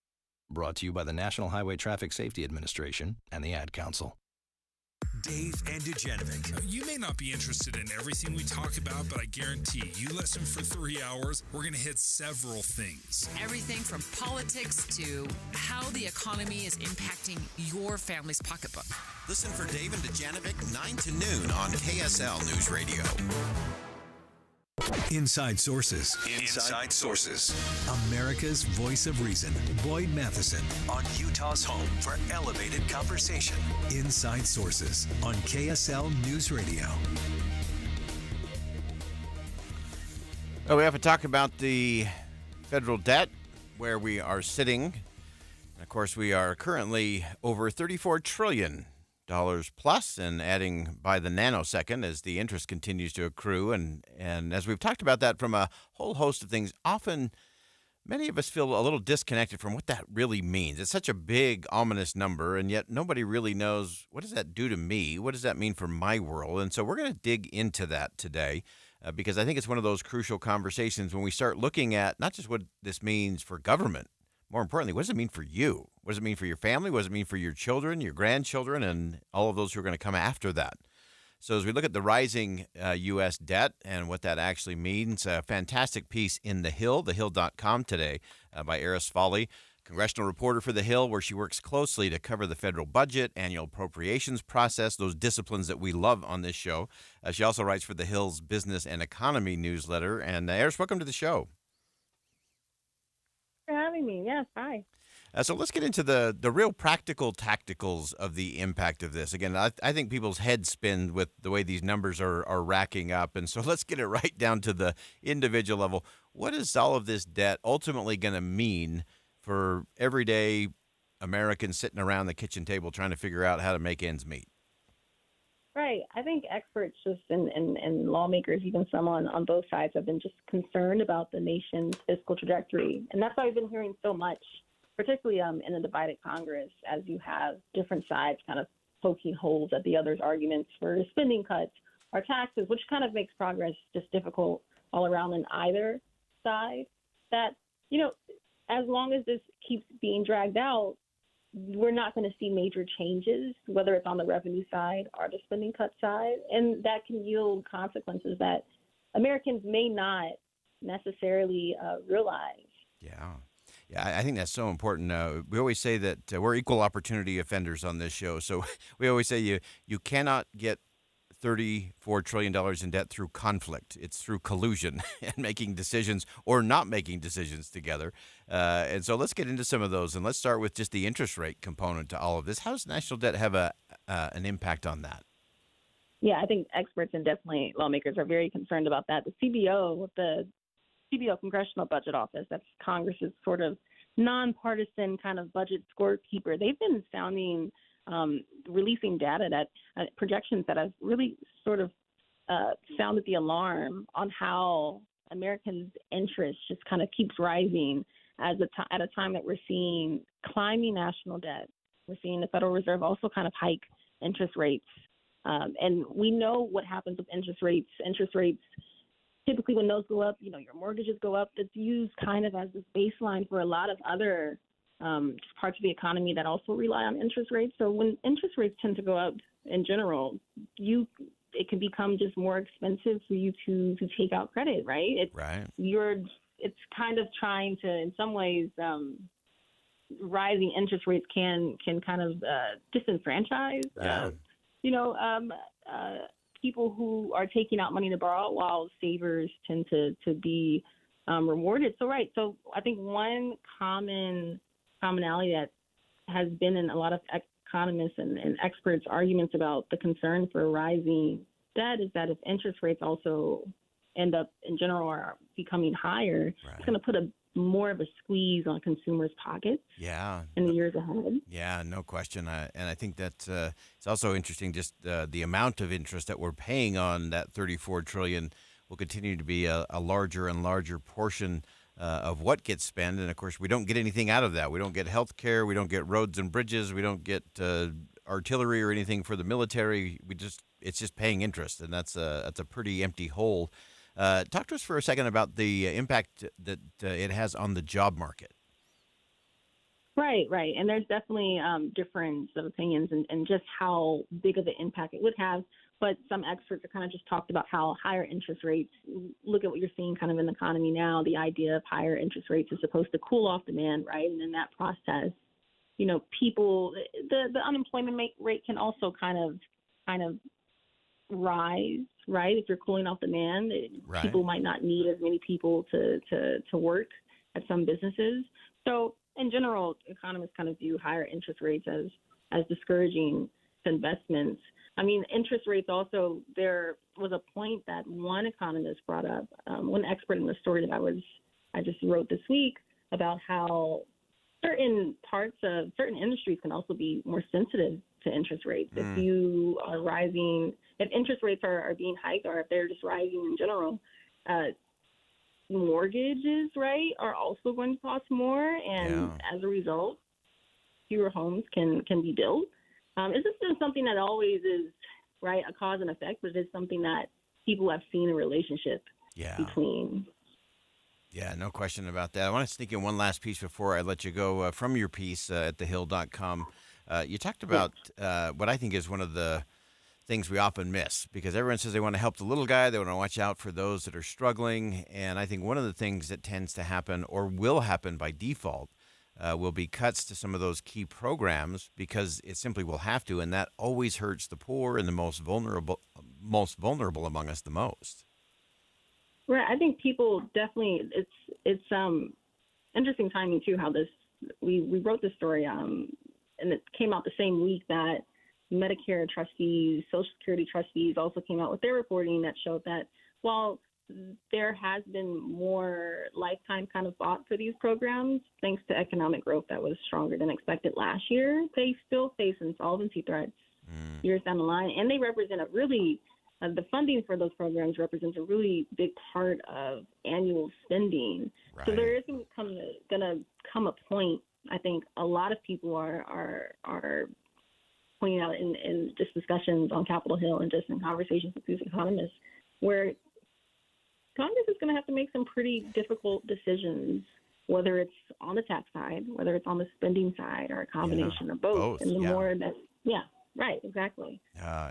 Brought to you by the National Highway Traffic Safety Administration and the Ad Council. Dave and Dujanovic. You may not be interested in everything we talk about, but I guarantee you listen for 3 hours, we're going to hit several things. Everything from politics to how the economy is impacting your family's pocketbook. Listen for Dave and Dujanovic 9 to noon on KSL News Radio. Inside Sources. Inside Sources. America's voice of reason. Boyd Matheson on Utah's home for elevated conversation. Inside Sources on KSL News Radio. Well, we have to talk about the federal debt, where we are sitting. And of course, we are currently over $34 trillion plus and adding by the nanosecond as the interest continues to accrue. And as we've talked about that from a whole host of things, often many of us feel a little disconnected from what that really means. It's such a big, ominous number, and yet nobody really knows, what does that do to me? What does that mean for my world? And so we're going to dig into that today because I think it's one of those crucial conversations when we start looking at not just what this means for government, more importantly, what does it mean for you? What does it mean for your family? What does it mean for your children, your grandchildren, and all of those who are going to come after that? So as we look at the rising U.S. debt and what that actually means, a fantastic piece in The Hill, thehill.com today by Eris Foley, congressional reporter for The Hill, where she works closely to cover the federal budget, annual appropriations process, those disciplines that we love on this show. She also writes for The Hill's Business and Economy newsletter. And Eris, welcome to the show. For having me. Yes, hi. So let's get into the real practical tacticals of the impact of this. Again, I think people's heads spin with the way these numbers are racking up. And so let's get it right down to the individual level. What is all of this debt ultimately going to mean for everyday Americans sitting around the kitchen table trying to figure out how to make ends meet? Right. I think experts just and lawmakers, even some on both sides, have been just concerned about the nation's fiscal trajectory. And that's why we've been hearing so much, particularly in a divided Congress, as you have different sides kind of poking holes at the other's arguments for spending cuts or taxes, which kind of makes progress just difficult all around on either side. That, as long as this keeps being dragged out, we're not going to see major changes, whether it's on the revenue side or the spending cut side. And that can yield consequences that Americans may not necessarily realize. Yeah, I think that's so important. We always say that we're equal opportunity offenders on this show. So we always say you cannot get $34 trillion in debt through conflict. It's through collusion and making decisions or not making decisions together. And so let's get into some of those. And let's start with just the interest rate component to all of this. How does national debt have an impact on that? Yeah, I think experts and definitely lawmakers are very concerned about that. The CBO, Congressional Budget Office, that's Congress's sort of nonpartisan kind of budget scorekeeper, they've been releasing data that projections that have really sort of sounded the alarm on how Americans' interest just kind of keeps rising at a time that we're seeing climbing national debt. We're seeing the Federal Reserve also kind of hike interest rates. And we know what happens with interest rates. Interest rates, typically when those go up, your mortgages go up. That's used kind of as this baseline for a lot of other parts of the economy that also rely on interest rates. So when interest rates tend to go up in general, it can become just more expensive for you to take out credit, right? It's kind of trying to, in some ways, rising interest rates can kind of disenfranchise people who are taking out money to borrow, while savers tend to be rewarded. So I think one commonality that has been in a lot of economists and experts' arguments about the concern for rising debt is that if interest rates also end up in general are becoming higher, it's going to put a more of a squeeze on consumers' pockets in the years ahead. Yeah, no question. And I think that it's also interesting just the amount of interest that we're paying on that $34 trillion will continue to be a larger and larger portion of what gets spent. And, of course, we don't get anything out of that. We don't get health care. We don't get roads and bridges. We don't get artillery or anything for the military. It's just paying interest, and that's a pretty empty hole. Talk to us for a second about the impact that it has on the job market. Right. And there's definitely difference of opinions and just how big of an impact it would have. But some experts have kind of just talked about how higher interest rates, look at what you're seeing kind of in the economy now, the idea of higher interest rates is supposed to cool off demand, right? And in that process, people, the unemployment rate can also kind of rise, right? If you're cooling off demand, people might not need as many people to work at some businesses. So in general, economists kind of view higher interest rates as discouraging investments. I mean, interest rates also, there was a point that one economist brought up, one expert in the story that I just wrote this week about how certain industries can also be more sensitive to interest rates. If you are if interest rates are being hiked or if they're just rising in general, mortgages, right, are also going to cost more. And as a result, fewer homes can be built. It's just something that always is, right, a cause and effect, but it's something that people have seen a relationship between. Yeah, no question about that. I want to sneak in one last piece before I let you go. From your piece at thehill.com, you talked about what I think is one of the things we often miss, because everyone says they want to help the little guy, they want to watch out for those that are struggling, and I think one of the things that tends to happen or will happen by default will be cuts to some of those key programs because it simply will have to, and that always hurts the poor and the most vulnerable among us the most. Right. I think people definitely, it's interesting timing too, how we wrote this story and it came out the same week that Medicare trustees, Social Security trustees also came out with their reporting that showed that while there has been more lifetime kind of bought for these programs, thanks to economic growth that was stronger than expected last year, they still face insolvency threats years down the line. And they represent the funding for those programs represents a really big part of annual spending. Right. So there is going to come a point, I think a lot of people are pointing out in just discussions on Capitol Hill and just in conversations with these economists, where Congress is going to have to make some pretty difficult decisions, whether it's on the tax side, whether it's on the spending side, or a combination of both. And the more that, right, exactly.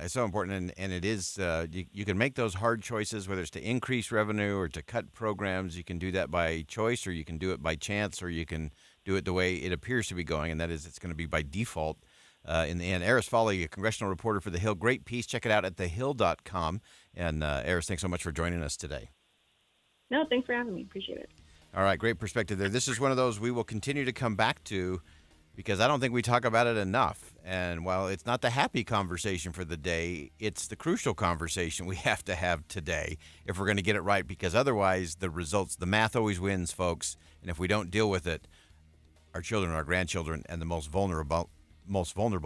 It's so important, and it is, you can make those hard choices, whether it's to increase revenue or to cut programs. You can do that by choice, or you can do it by chance, or you can do it the way it appears to be going, and that is it's going to be by default. In the end, Eris Foley, a congressional reporter for The Hill. Great piece. Check it out at thehill.com. And Eris, thanks so much for joining us today. No, thanks for having me. Appreciate it. All right, great perspective there. This is one of those we will continue to come back to because I don't think we talk about it enough. And while it's not the happy conversation for the day, it's the crucial conversation we have to have today if we're going to get it right, because otherwise the results, the math always wins, folks. And if we don't deal with it, our children, our grandchildren, and the most vulnerable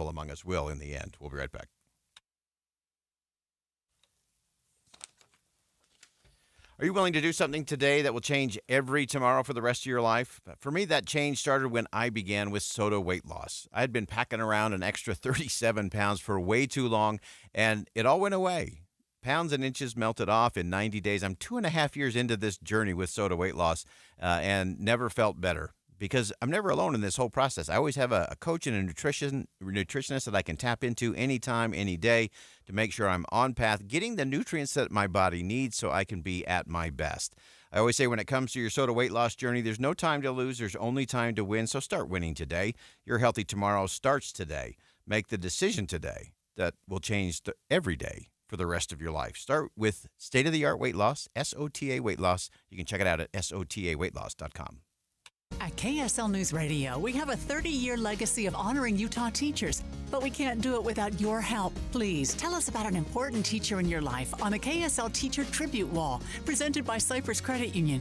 among us will in the end. We'll be right back. Are you willing to do something today that will change every tomorrow for the rest of your life? For me, that change started when I began with Soda weight loss. I had been packing around an extra 37 pounds for way too long, and it all went away. Pounds and inches melted off in 90 days. I'm 2.5 years into this journey with Soda weight loss and never felt better, because I'm never alone in this whole process. I always have a coach and a nutritionist that I can tap into anytime, any day to make sure I'm on path, getting the nutrients that my body needs so I can be at my best. I always say when it comes to your Soda weight loss journey, there's no time to lose. There's only time to win. So start winning today. Your healthy tomorrow starts today. Make the decision today that will change every day for the rest of your life. Start with state-of-the-art weight loss, SOTA weight loss. You can check it out at sotaweightloss.com. At KSL News Radio, we have a 30-year legacy of honoring Utah teachers, but we can't do it without your help. Please tell us about an important teacher in your life on the KSL Teacher Tribute Wall, presented by Cypress Credit Union.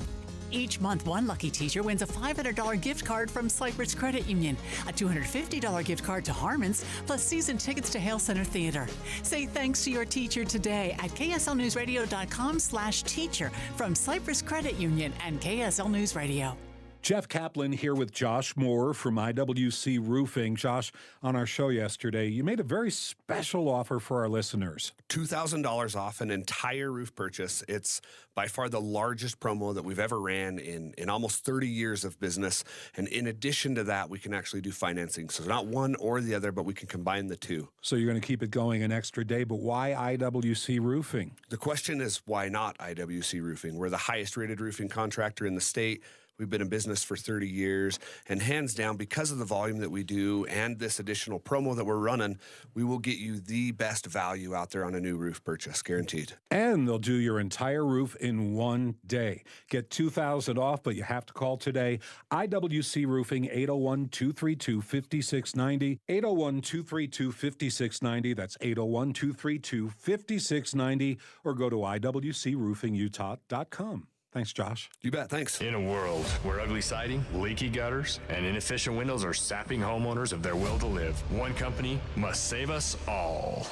Each month, one lucky teacher wins a $500 gift card from Cypress Credit Union, a $250 gift card to Harmon's, plus season tickets to Hale Center Theater. Say thanks to your teacher today at kslnewsradio.com/teacher from Cypress Credit Union and KSL News Radio. Jeff Kaplan here with Josh Moore from IWC Roofing. Josh, on our show yesterday, you made a very special offer for our listeners. $2,000 off an entire roof purchase. It's by far the largest promo that we've ever ran in almost 30 years of business. And in addition to that, we can actually do financing. So not one or the other, but we can combine the two. So you're going to keep it going an extra day, but why IWC Roofing? The question is, why not IWC Roofing? We're the highest rated roofing contractor in the state. We've been in business for 30 years, and hands down, because of the volume that we do and this additional promo that we're running, we will get you the best value out there on a new roof purchase, guaranteed. And they'll do your entire roof in one day. Get $2,000 off, but you have to call today. IWC Roofing, 801-232-5690, 801-232-5690. That's 801-232-5690, or go to iwcroofingutah.com. Thanks, Josh. You bet. Thanks. In a world where ugly siding, leaky gutters, and inefficient windows are sapping homeowners of their will to live, one company must save us all.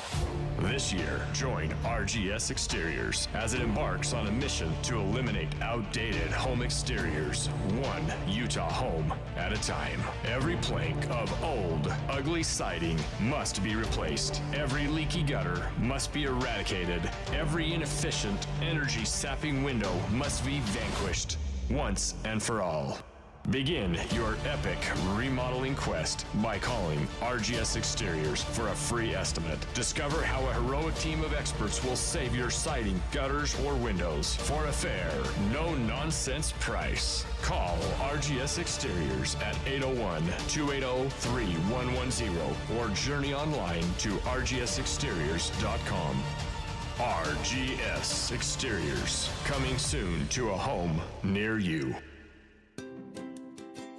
This year, join RGS Exteriors as it embarks on a mission to eliminate outdated home exteriors, one Utah home at a time. Every plank of old, ugly siding must be replaced. Every leaky gutter must be eradicated. Every inefficient, energy-sapping window must be vanquished once and for all. Begin your epic remodeling quest by calling RGS Exteriors for a free estimate. Discover how a heroic team of experts will save your siding, gutters, or windows for a fair, no-nonsense price. Call RGS Exteriors at 801-280-3110 or journey online to rgsexteriors.com. RGS Exteriors, coming soon to a home near you.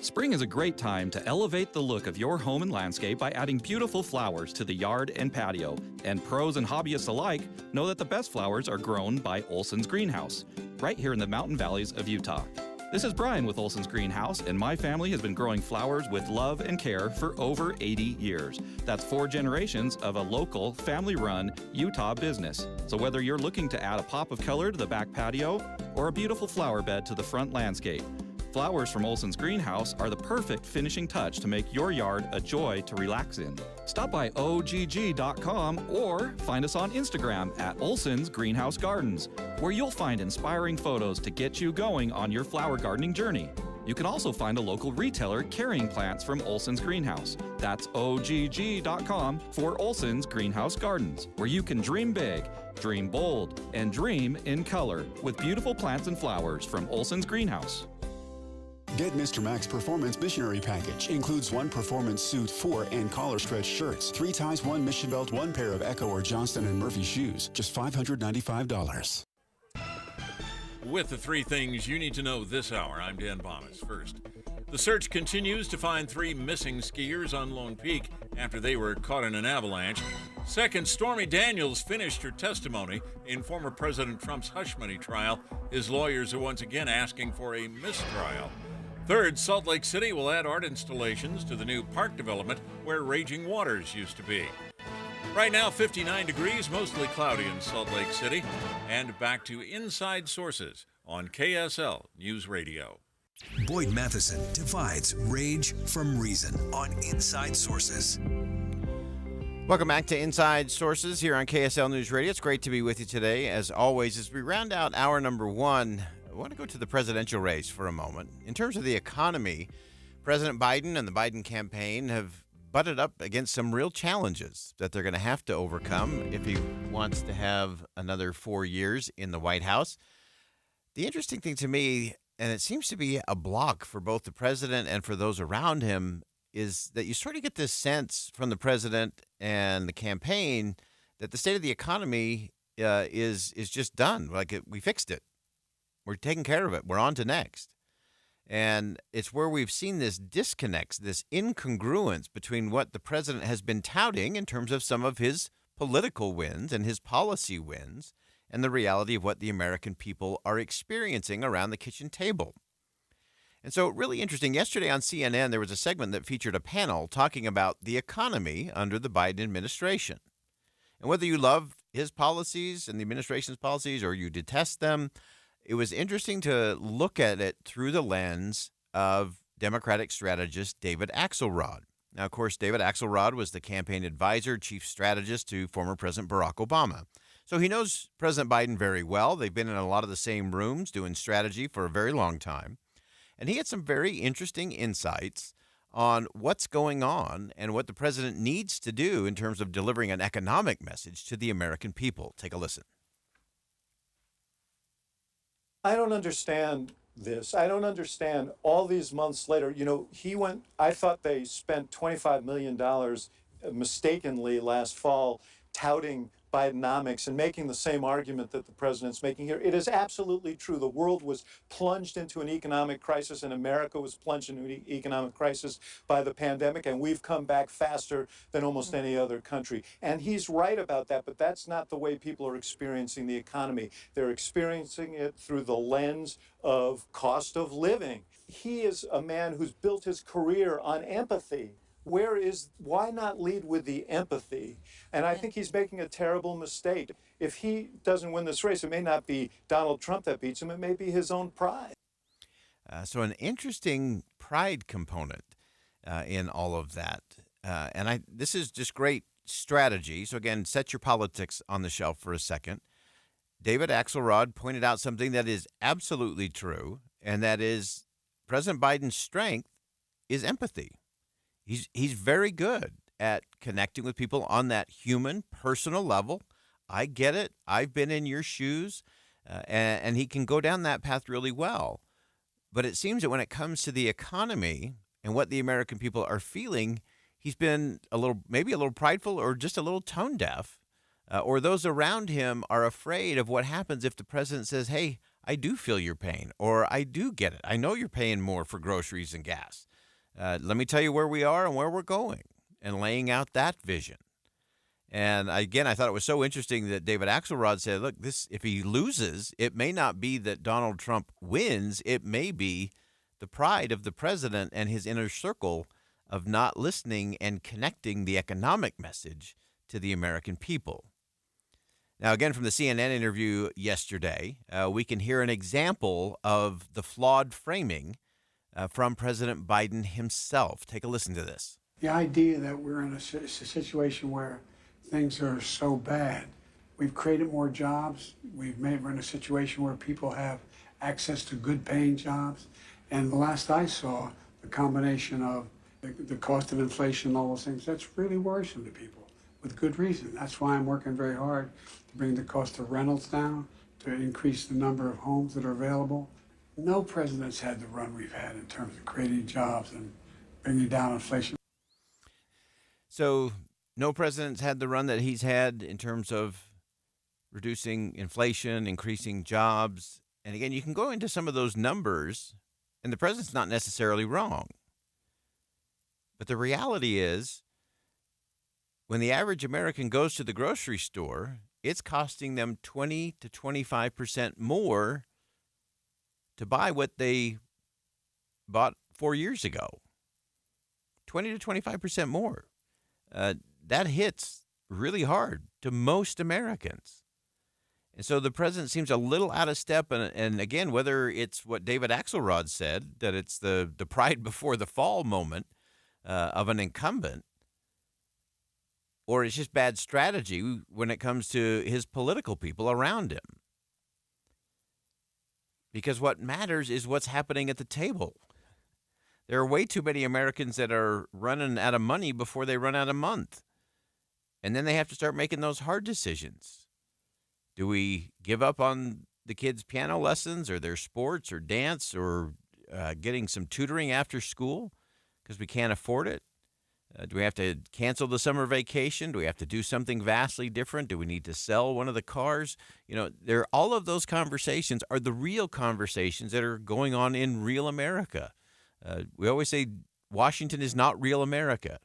Spring is a great time to elevate the look of your home and landscape by adding beautiful flowers to the yard and patio. And pros and hobbyists alike know that the best flowers are grown by Olson's Greenhouse, right here in the mountain valleys of Utah. This is Brian with Olson's Greenhouse, and my family has been growing flowers with love and care for over 80 years. That's 4 generations of a local, family-run Utah business. So whether you're looking to add a pop of color to the back patio or a beautiful flower bed to the front landscape, flowers from Olson's Greenhouse are the perfect finishing touch to make your yard a joy to relax in. Stop by ogg.com or find us on Instagram at Olson's Greenhouse Gardens, where you'll find inspiring photos to get you going on your flower gardening journey. You can also find a local retailer carrying plants from Olson's Greenhouse. That's ogg.com for Olson's Greenhouse Gardens, where you can dream big, dream bold, and dream in color with beautiful plants and flowers from Olson's Greenhouse. Get Mr. Mac's Performance Missionary Package. Includes 1 performance suit, 4 and collar stretch shirts, 3 ties, 1 mission belt, 1 pair of Echo or Johnston & Murphy shoes. Just $595. With the 3 things you need to know this hour, I'm Dan Bonas. First, the search continues to find 3 missing skiers on Lone Peak after they were caught in an avalanche. Second, Stormy Daniels finished her testimony in former President Trump's hush money trial. His lawyers are once again asking for a mistrial. Third, Salt Lake City will add art installations to the new park development where Raging Waters used to be. Right now, 59 degrees, mostly cloudy in Salt Lake City. And back to Inside Sources on KSL News Radio. Boyd Matheson divides rage from reason on Inside Sources. Welcome back to Inside Sources here on KSL News Radio. It's great to be with you today. As always, as we round out hour number 1, I want to go to the presidential race for a moment. In terms of the economy, President Biden and the Biden campaign have butted up against some real challenges that they're going to have to overcome if he wants to have another 4 years in the White House. The interesting thing to me, and it seems to be a block for both the president and for those around him, is that you sort of get this sense from the president and the campaign that the state of the economy is just done. We fixed it. We're taking care of it. We're on to next. And it's where we've seen this disconnect, this incongruence between what the president has been touting in terms of some of his political wins and his policy wins and the reality of what the American people are experiencing around the kitchen table. And so, really interesting. Yesterday on CNN, there was a segment that featured a panel talking about the economy under the Biden administration. And whether you love his policies and the administration's policies or you detest them, it was interesting to look at it through the lens of Democratic strategist David Axelrod. Now, of course, David Axelrod was the campaign advisor, chief strategist to former President Barack Obama. So he knows President Biden very well. They've been in a lot of the same rooms doing strategy for a very long time. And he had some very interesting insights on what's going on and what the president needs to do in terms of delivering an economic message to the American people. Take a listen. I don't understand this. I don't understand all these months later. I thought they spent $25 million mistakenly last fall touting Bidenomics and making the same argument that the president's making here. It is absolutely true. The world was plunged into an economic crisis, and America was plunged into an economic crisis by the pandemic, and we've come back faster than almost any other country. And he's right about that, but that's not the way people are experiencing the economy. They're experiencing it through the lens of cost of living. He is a man who's built his career on empathy. Why not lead with the empathy? And I think he's making a terrible mistake. If he doesn't win this race, it may not be Donald Trump that beats him. It may be his own pride. So an interesting pride component in all of that. This is just great strategy. So again, set your politics on the shelf for a second. David Axelrod pointed out something that is absolutely true, and that is President Biden's strength is empathy. He's very good at connecting with people on that human, personal level. I get it. I've been in your shoes, and he can go down that path really well. But it seems that when it comes to the economy and what the American people are feeling, he's been maybe a little prideful or just a little tone deaf, or those around him are afraid of what happens if the president says, hey, I do feel your pain, or I do get it. I know you're paying more for groceries and gas. Let me tell you where we are and where we're going, and laying out that vision. And again, I thought it was so interesting that David Axelrod said, look, if he loses, it may not be that Donald Trump wins. It may be the pride of the president and his inner circle of not listening and connecting the economic message to the American people. Now, again, from the CNN interview yesterday, we can hear an example of the flawed framing from President Biden himself. Take a listen to this. The idea that we're in a situation where things are so bad, we've created more jobs, we're in a situation where people have access to good paying jobs, and the last I saw, the combination of the cost of inflation and all those things, that's really worrisome to people, with good reason. That's why I'm working very hard to bring the cost of rentals down, to increase the number of homes that are available. No president's had the run we've had in terms of creating jobs and bringing down inflation. So no president's had the run that he's had in terms of reducing inflation, increasing jobs. And again, you can go into some of those numbers, and the president's not necessarily wrong. But the reality is, when the average American goes to the grocery store, it's costing them 20 to 25% more to buy what they bought 4 years ago. 20 to 25% more. That hits really hard to most Americans. And so the president seems a little out of step. And again, whether it's what David Axelrod said, that it's the pride before the fall moment of an incumbent, or it's just bad strategy when it comes to his political people around him. Because what matters is what's happening at the table. There are way too many Americans that are running out of money before they run out of month. And then they have to start making those hard decisions. Do we give up on the kids' piano lessons or their sports or dance or getting some tutoring after school because we can't afford it? Do we have to cancel the summer vacation? Do we have to do something vastly different? Do we need to sell one of the cars? All of those conversations are the real conversations that are going on in real America. We always say Washington is not real America.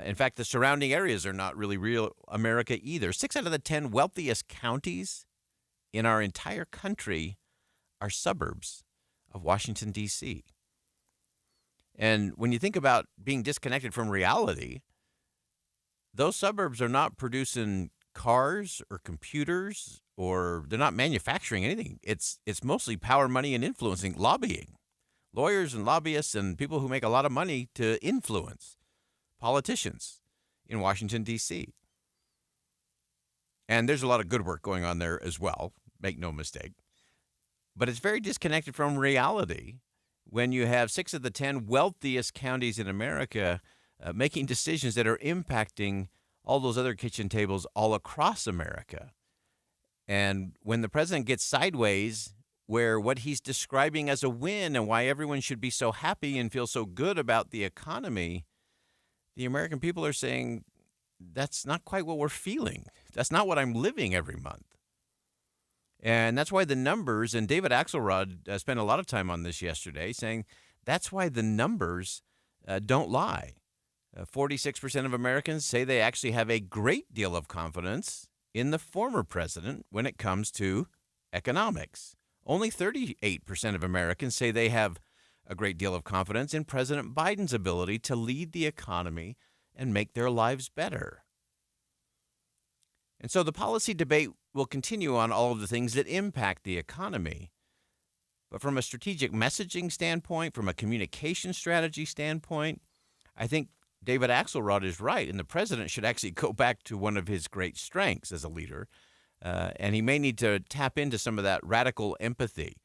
In fact, the surrounding areas are not really real America either. 6 out of the 10 wealthiest counties in our entire country are suburbs of Washington, D.C. And when you think about being disconnected from reality, those suburbs are not producing cars or computers, or they're not manufacturing anything. It's mostly power, money, and influencing, lobbying. Lawyers and lobbyists and people who make a lot of money to influence politicians in Washington, D.C. And there's a lot of good work going on there as well, make no mistake. But it's very disconnected from reality when you have 6 of the 10 wealthiest counties in America making decisions that are impacting all those other kitchen tables all across America. And when the president gets sideways, where what he's describing as a win and why everyone should be so happy and feel so good about the economy, the American people are saying, that's not quite what we're feeling. That's not what I'm living every month. And that's why the numbers, and David Axelrod spent a lot of time on this yesterday, saying that's why the numbers don't lie. 46% of Americans say they actually have a great deal of confidence in the former president when it comes to economics. Only 38% of Americans say they have a great deal of confidence in President Biden's ability to lead the economy and make their lives better. And so the policy debate will continue on all of the things that impact the economy. But from a strategic messaging standpoint, from a communication strategy standpoint, I think David Axelrod is right, and the president should actually go back to one of his great strengths as a leader. And he may need to tap into some of that radical empathy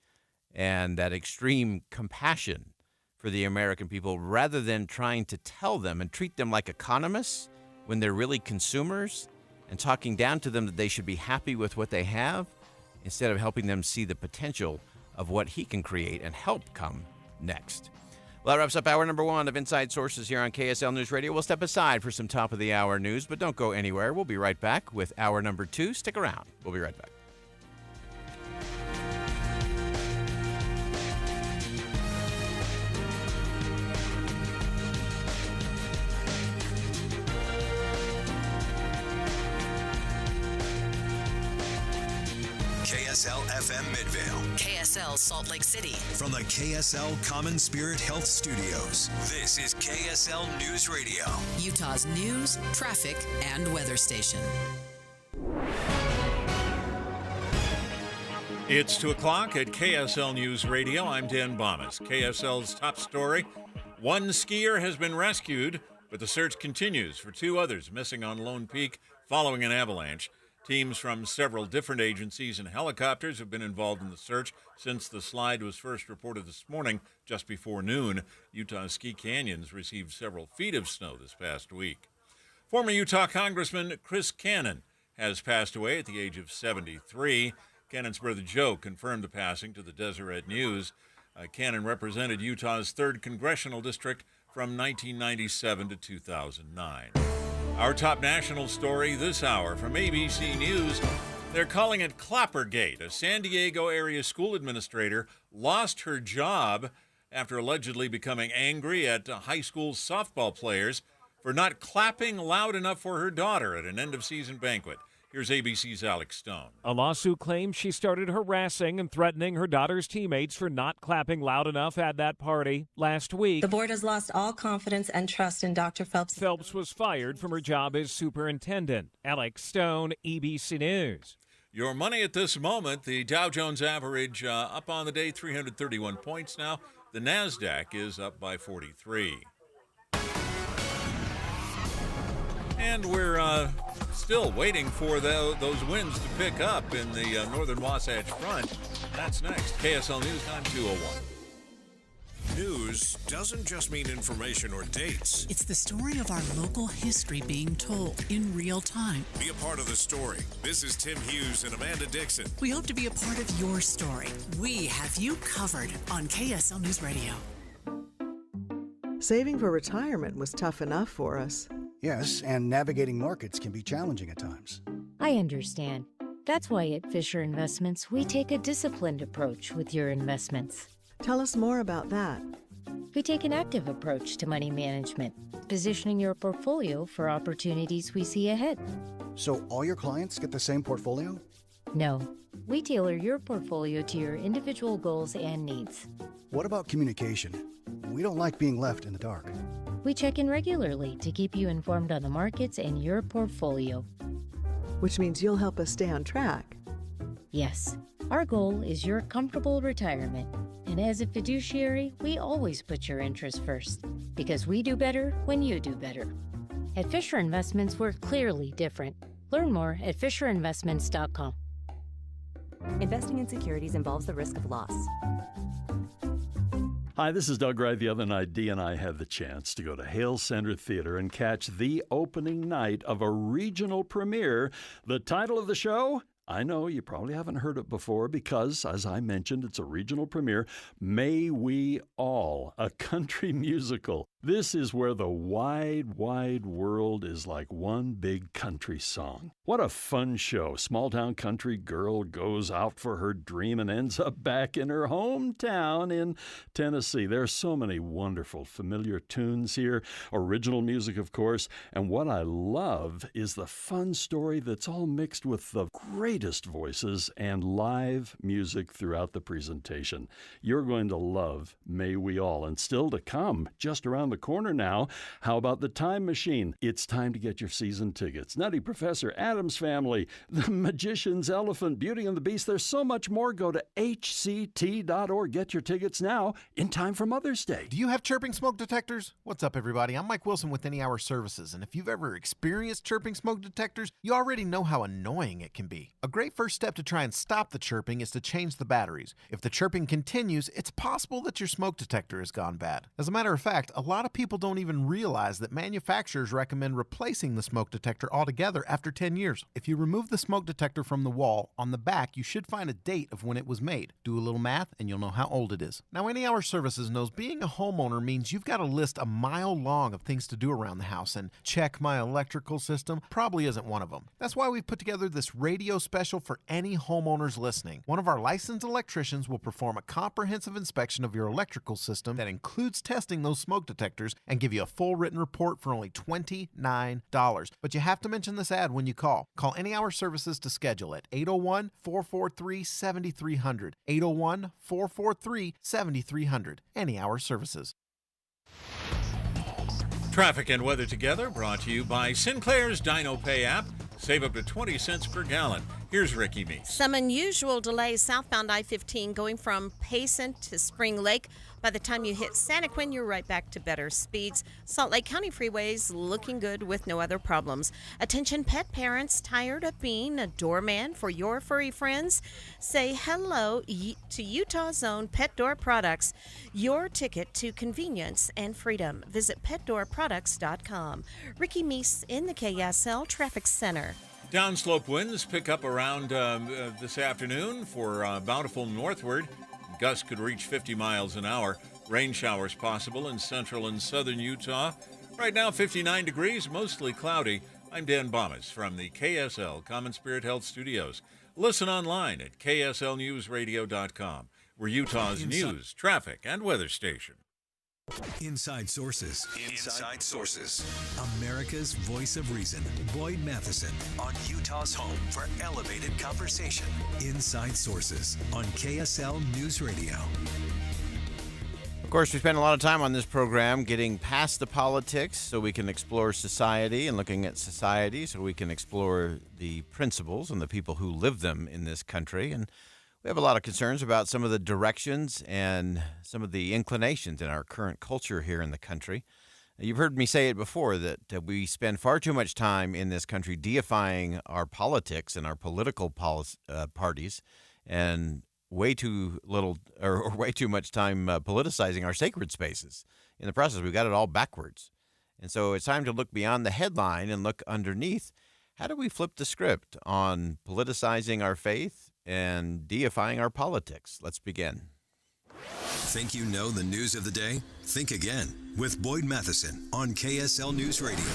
and that extreme compassion for the American people, rather than trying to tell them and treat them like economists when they're really consumers, and talking down to them that they should be happy with what they have, instead of helping them see the potential of what he can create and help come next. Well, that wraps up hour number 1 of Inside Sources here on KSL News Radio. We'll step aside for some top-of-the-hour news, but don't go anywhere. We'll be right back with hour number 2. Stick around. We'll be right back. KSL FM Midvale. KSL Salt Lake City. From the KSL Common Spirit Health Studios, this is KSL News Radio. Utah's news, traffic, and weather station. It's 2 o'clock at KSL News Radio. I'm Dan Bomas. KSL's top story: one skier has been rescued, but the search continues for 2 others missing on Lone Peak following an avalanche. Teams from several different agencies and helicopters have been involved in the search since the slide was first reported this morning just before noon. Utah ski canyons received several feet of snow this past week. Former Utah Congressman Chris Cannon has passed away at the age of 73. Cannon's brother Joe confirmed the passing to the Deseret News. Cannon represented Utah's 3rd Congressional District from 1997 to 2009. Our top national story this hour from ABC News. They're calling it Clappergate. A San Diego area school administrator lost her job after allegedly becoming angry at high school softball players for not clapping loud enough for her daughter at an end-of-season banquet. Here's ABC's Alex Stone. A lawsuit claims she started harassing and threatening her daughter's teammates for not clapping loud enough at that party last week. The board has lost all confidence and trust in Dr. Phelps. Phelps was fired from her job as superintendent. Alex Stone, ABC News. Your money at this moment: the Dow Jones average up on the day, 331 points now. The NASDAQ is up by 43. And we're still waiting for those winds to pick up in the northern Wasatch Front. That's next. KSL News Time 201. News doesn't just mean information or dates. It's the story of our local history being told in real time. Be a part of the story. This is Tim Hughes and Amanda Dixon. We hope to be a part of your story. We have you covered on KSL News Radio. Saving for retirement was tough enough for us. Yes, and navigating markets can be challenging at times. I understand. That's why at Fisher Investments, we take a disciplined approach with your investments. Tell us more about that. We take an active approach to money management, positioning your portfolio for opportunities we see ahead. So all your clients get the same portfolio? No, we tailor your portfolio to your individual goals and needs. What about communication? We don't like being left in the dark. We check in regularly to keep you informed on the markets and your portfolio. Which means you'll help us stay on track. Yes, our goal is your comfortable retirement. And as a fiduciary, we always put your interests first, because we do better when you do better. At Fisher Investments, we're clearly different. Learn more at FisherInvestments.com. Investing in securities involves the risk of loss. Hi, this is Doug Wright. The other night, Dee and I had the chance to go to Hale Center Theater and catch the opening night of a regional premiere. The title of the show? I know you probably haven't heard it before because, as I mentioned, it's a regional premiere. May We All, a country musical. This is where the wide, wide world is like one big country song. What a fun show. Small-town country girl goes out for her dream and ends up back in her hometown in Tennessee. There are so many wonderful, familiar tunes here. Original music, of course. And what I love is the fun story that's all mixed with the greatest voices and live music throughout the presentation. You're going to love May We All. And still to come, just around the corner now, how about the Time Machine? It's time to get your season tickets. Nutty Professor, Addams Family, The Magician's Elephant, Beauty and the Beast. There's so much more. Go to hct.org. Get your tickets now in time for Mother's Day. Do you have chirping smoke detectors? What's up, everybody? I'm Mike Wilson with Any Hour Services, and if you've ever experienced chirping smoke detectors, you already know how annoying it can be. A great first step to try and stop the chirping is to change the batteries. If the chirping continues, it's possible that your smoke detector has gone bad. As a matter of fact, a lot of people don't even realize that manufacturers recommend replacing the smoke detector altogether after 10 years. If you remove the smoke detector from the wall, on the back you should find a date of when it was made. Do a little math and you'll know how old it is. Now, Any Hour Services knows being a homeowner means you've got a list a mile long of things to do around the house, and check my electrical system probably isn't one of them. That's why we've put together this radio special for any homeowners listening. One of our licensed electricians will perform a comprehensive inspection of your electrical system that includes testing those smoke detectors and give you a full written report for only $29. But you have to mention this ad when you call. Call Any Hour Services to schedule at 801-443-7300. 801-443-7300. Any Hour Services. Traffic and weather together, brought to you by Sinclair's Dino Pay app. Save up to 20 cents per gallon. Here's Ricky Meese. Some unusual delays southbound I-15 going from Payson to Spring Lake. By the time you hit Santaquin, you're right back to better speeds. Salt Lake County freeways looking good with no other problems. Attention pet parents tired of being a doorman for your furry friends? Say hello to Utah's own Pet Door Products, your ticket to convenience and freedom. Visit petdoorproducts.com. Ricky Meese in the KSL Traffic Center. Downslope winds pick up around this afternoon for bountiful northward. Gusts could reach 50 miles an hour. Rain showers possible in central and southern Utah. Right now, 59 degrees, mostly cloudy. I'm Dan Bomas from the KSL Common Spirit Health Studios. Listen online at kslnewsradio.com. We're Utah's news, traffic, and weather station. Inside Sources. Inside Sources. America's voice of reason. Boyd Matheson on Utah's home for elevated conversation. Inside Sources on KSL News Radio. Of course, we spend a lot of time on this program getting past the politics so we can explore society, and looking at society so we can explore the principles and the people who live them in this country. And we have a lot of concerns about some of the directions and some of the inclinations in our current culture here in the country. You've heard me say it before that we spend far too much time in this country deifying our politics and our political parties, and way too little or way too much time politicizing our sacred spaces. In the process, we've got it all backwards. And so it's time to look beyond the headline and look underneath. How do we flip the script on politicizing our faith and deifying our politics? Let's begin. Think you know the news of the day? Think again with Boyd Matheson on KSL News Radio.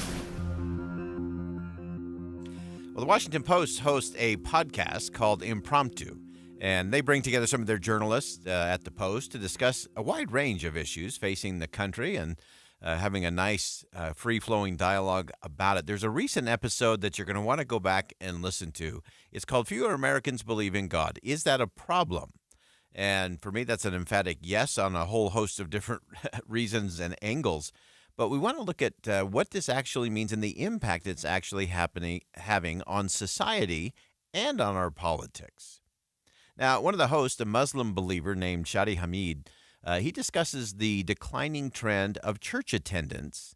Well, the Washington Post hosts a podcast called Impromptu, and they bring together some of their journalists at the Post to discuss a wide range of issues facing the country and having a nice, free-flowing dialogue about it. There's a recent episode that you're going to want to go back and listen to. It's called Fewer Americans Believe in God. Is that a problem? And for me, that's an emphatic yes on a whole host of different reasons and angles. But we want to look at what this actually means and the impact it's actually having on society and on our politics. Now, one of the hosts, a Muslim believer named Shadi Hamid, he discusses the declining trend of church attendance.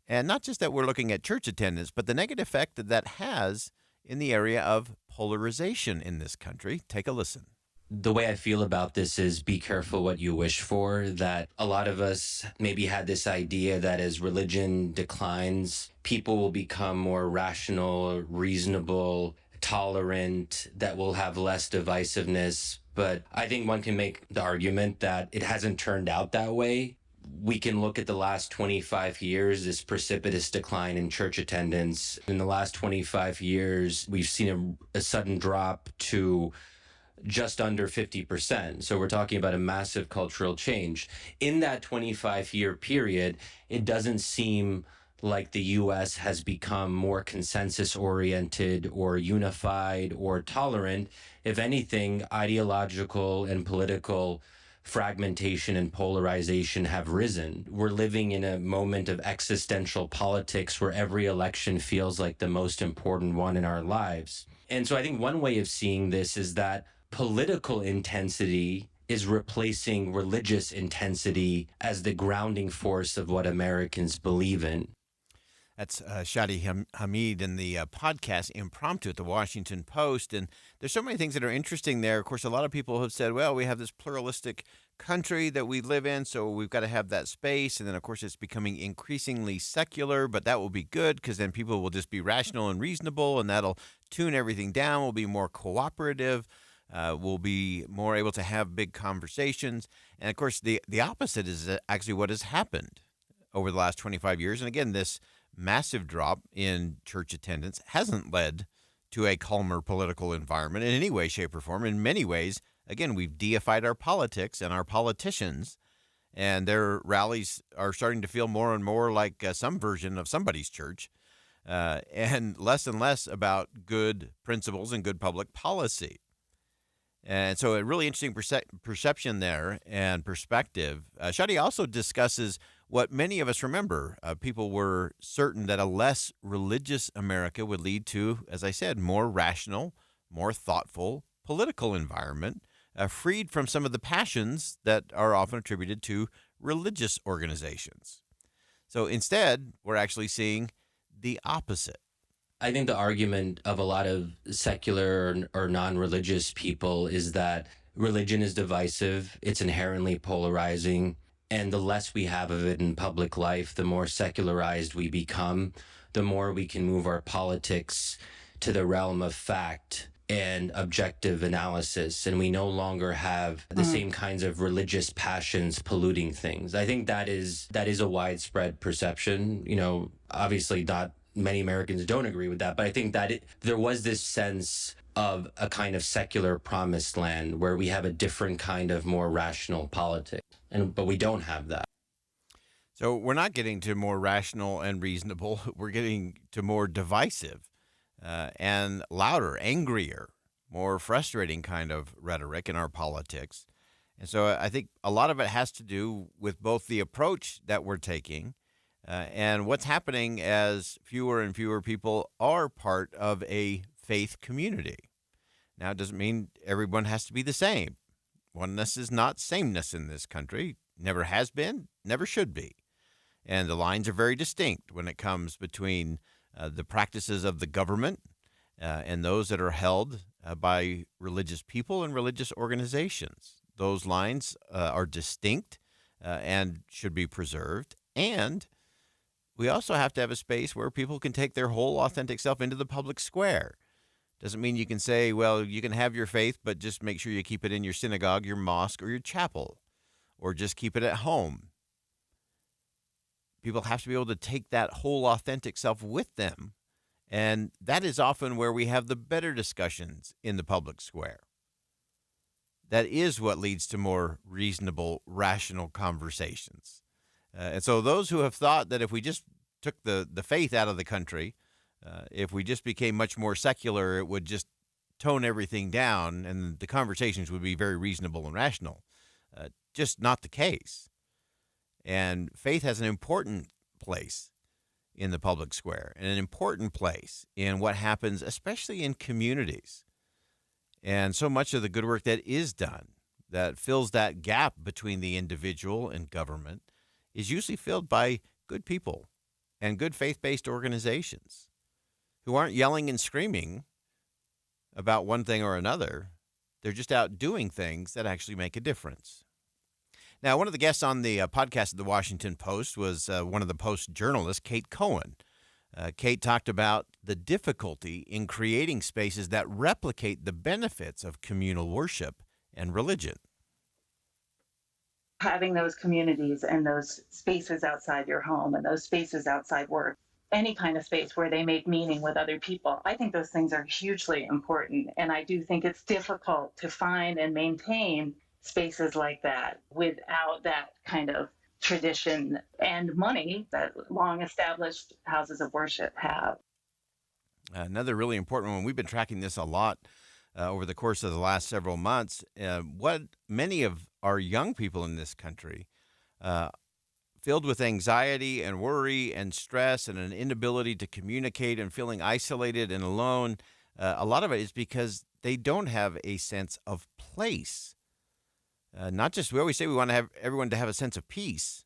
And not just that we're looking at church attendance, but the negative effect that that has in the area of polarization in this country. Take a listen. The way I feel about this is be careful what you wish for, that a lot of us maybe had this idea that as religion declines, people will become more rational, reasonable, tolerant, that will have less divisiveness. But I think one can make the argument that it hasn't turned out that way. We can look at the last 25 years, this precipitous decline in church attendance. In the last 25 years, we've seen a sudden drop to just under 50%. So we're talking about a massive cultural change. In that 25-year period, it doesn't seem like the U.S. has become more consensus-oriented or unified or tolerant. If anything, ideological and political fragmentation and polarization have risen. We're living in a moment of existential politics where every election feels like the most important one in our lives. And so I think one way of seeing this is that political intensity is replacing religious intensity as the grounding force of what Americans believe in. That's Shadi Hamid in the podcast Impromptu at the Washington Post. And there's so many things that are interesting there. Of course, a lot of people have said, well, we have this pluralistic country that we live in, so we've got to have that space. And then, of course, it's becoming increasingly secular, but that will be good because then people will just be rational and reasonable, and that'll tune everything down. We'll be more cooperative. We'll be more able to have big conversations. And, of course, the opposite is actually what has happened over the last 25 years. And, again, this massive drop in church attendance hasn't led to a calmer political environment in any way, shape, or form. In many ways, again, we've deified our politics and our politicians, and their rallies are starting to feel more and more like some version of somebody's church, and less about good principles and good public policy. And so a really interesting perception there and perspective. Shadi also discusses what many of us remember. People were certain that a less religious America would lead to, as I said, more rational, more thoughtful political environment, freed from some of the passions that are often attributed to religious organizations. So instead, we're actually seeing the opposite. I think the argument of a lot of secular or non-religious people is that religion is divisive, it's inherently polarizing, and the less we have of it in public life, the more secularized we become, the more we can move our politics to the realm of fact and objective analysis, and we no longer have the same kinds of religious passions polluting things. I think that is a widespread perception. You know, obviously not many Americans don't agree with that, but I think that there was this sense of a kind of secular promised land where we have a different kind of more rational politics, but we don't have that. So we're not getting to more rational and reasonable. We're getting to more divisive and louder, angrier, more frustrating kind of rhetoric in our politics. And so I think a lot of it has to do with both the approach that we're taking and what's happening as fewer and fewer people are part of a faith community. Now, it doesn't mean everyone has to be the same. Oneness is not sameness in this country. Never has been, never should be. And the lines are very distinct when it comes between the practices of the government and those that are held by religious people and religious organizations. Those lines are distinct and should be preserved. And we also have to have a space where people can take their whole authentic self into the public square. Doesn't mean you can say, well, you can have your faith, but just make sure you keep it in your synagogue, your mosque, or your chapel, or just keep it at home. People have to be able to take that whole authentic self with them. And that is often where we have the better discussions in the public square. That is what leads to more reasonable, rational conversations. And so those who have thought that if we just took the faith out of the country, if we just became much more secular, it would just tone everything down and the conversations would be very reasonable and rational. Just not the case. And faith has an important place in the public square and an important place in what happens, especially in communities. And so much of the good work that is done that fills that gap between the individual and government is usually filled by good people and good faith-based organizations who aren't yelling and screaming about one thing or another. They're just out doing things that actually make a difference. Now, one of the guests on the podcast of the Washington Post was one of the Post journalists, Kate Cohen. Kate talked about the difficulty in creating spaces that replicate the benefits of communal worship and religion. Having those communities and those spaces outside your home and those spaces outside work, any kind of space where they make meaning with other people, I think those things are hugely important. And I do think it's difficult to find and maintain spaces like that without that kind of tradition and money that long-established houses of worship have. Another really important one, we've been tracking this a lot over the course of the last several months. What many of our young people in this country, filled with anxiety and worry and stress and an inability to communicate and feeling isolated and alone, a lot of it is because they don't have a sense of place. Not just, we always say we want to have everyone to have a sense of peace,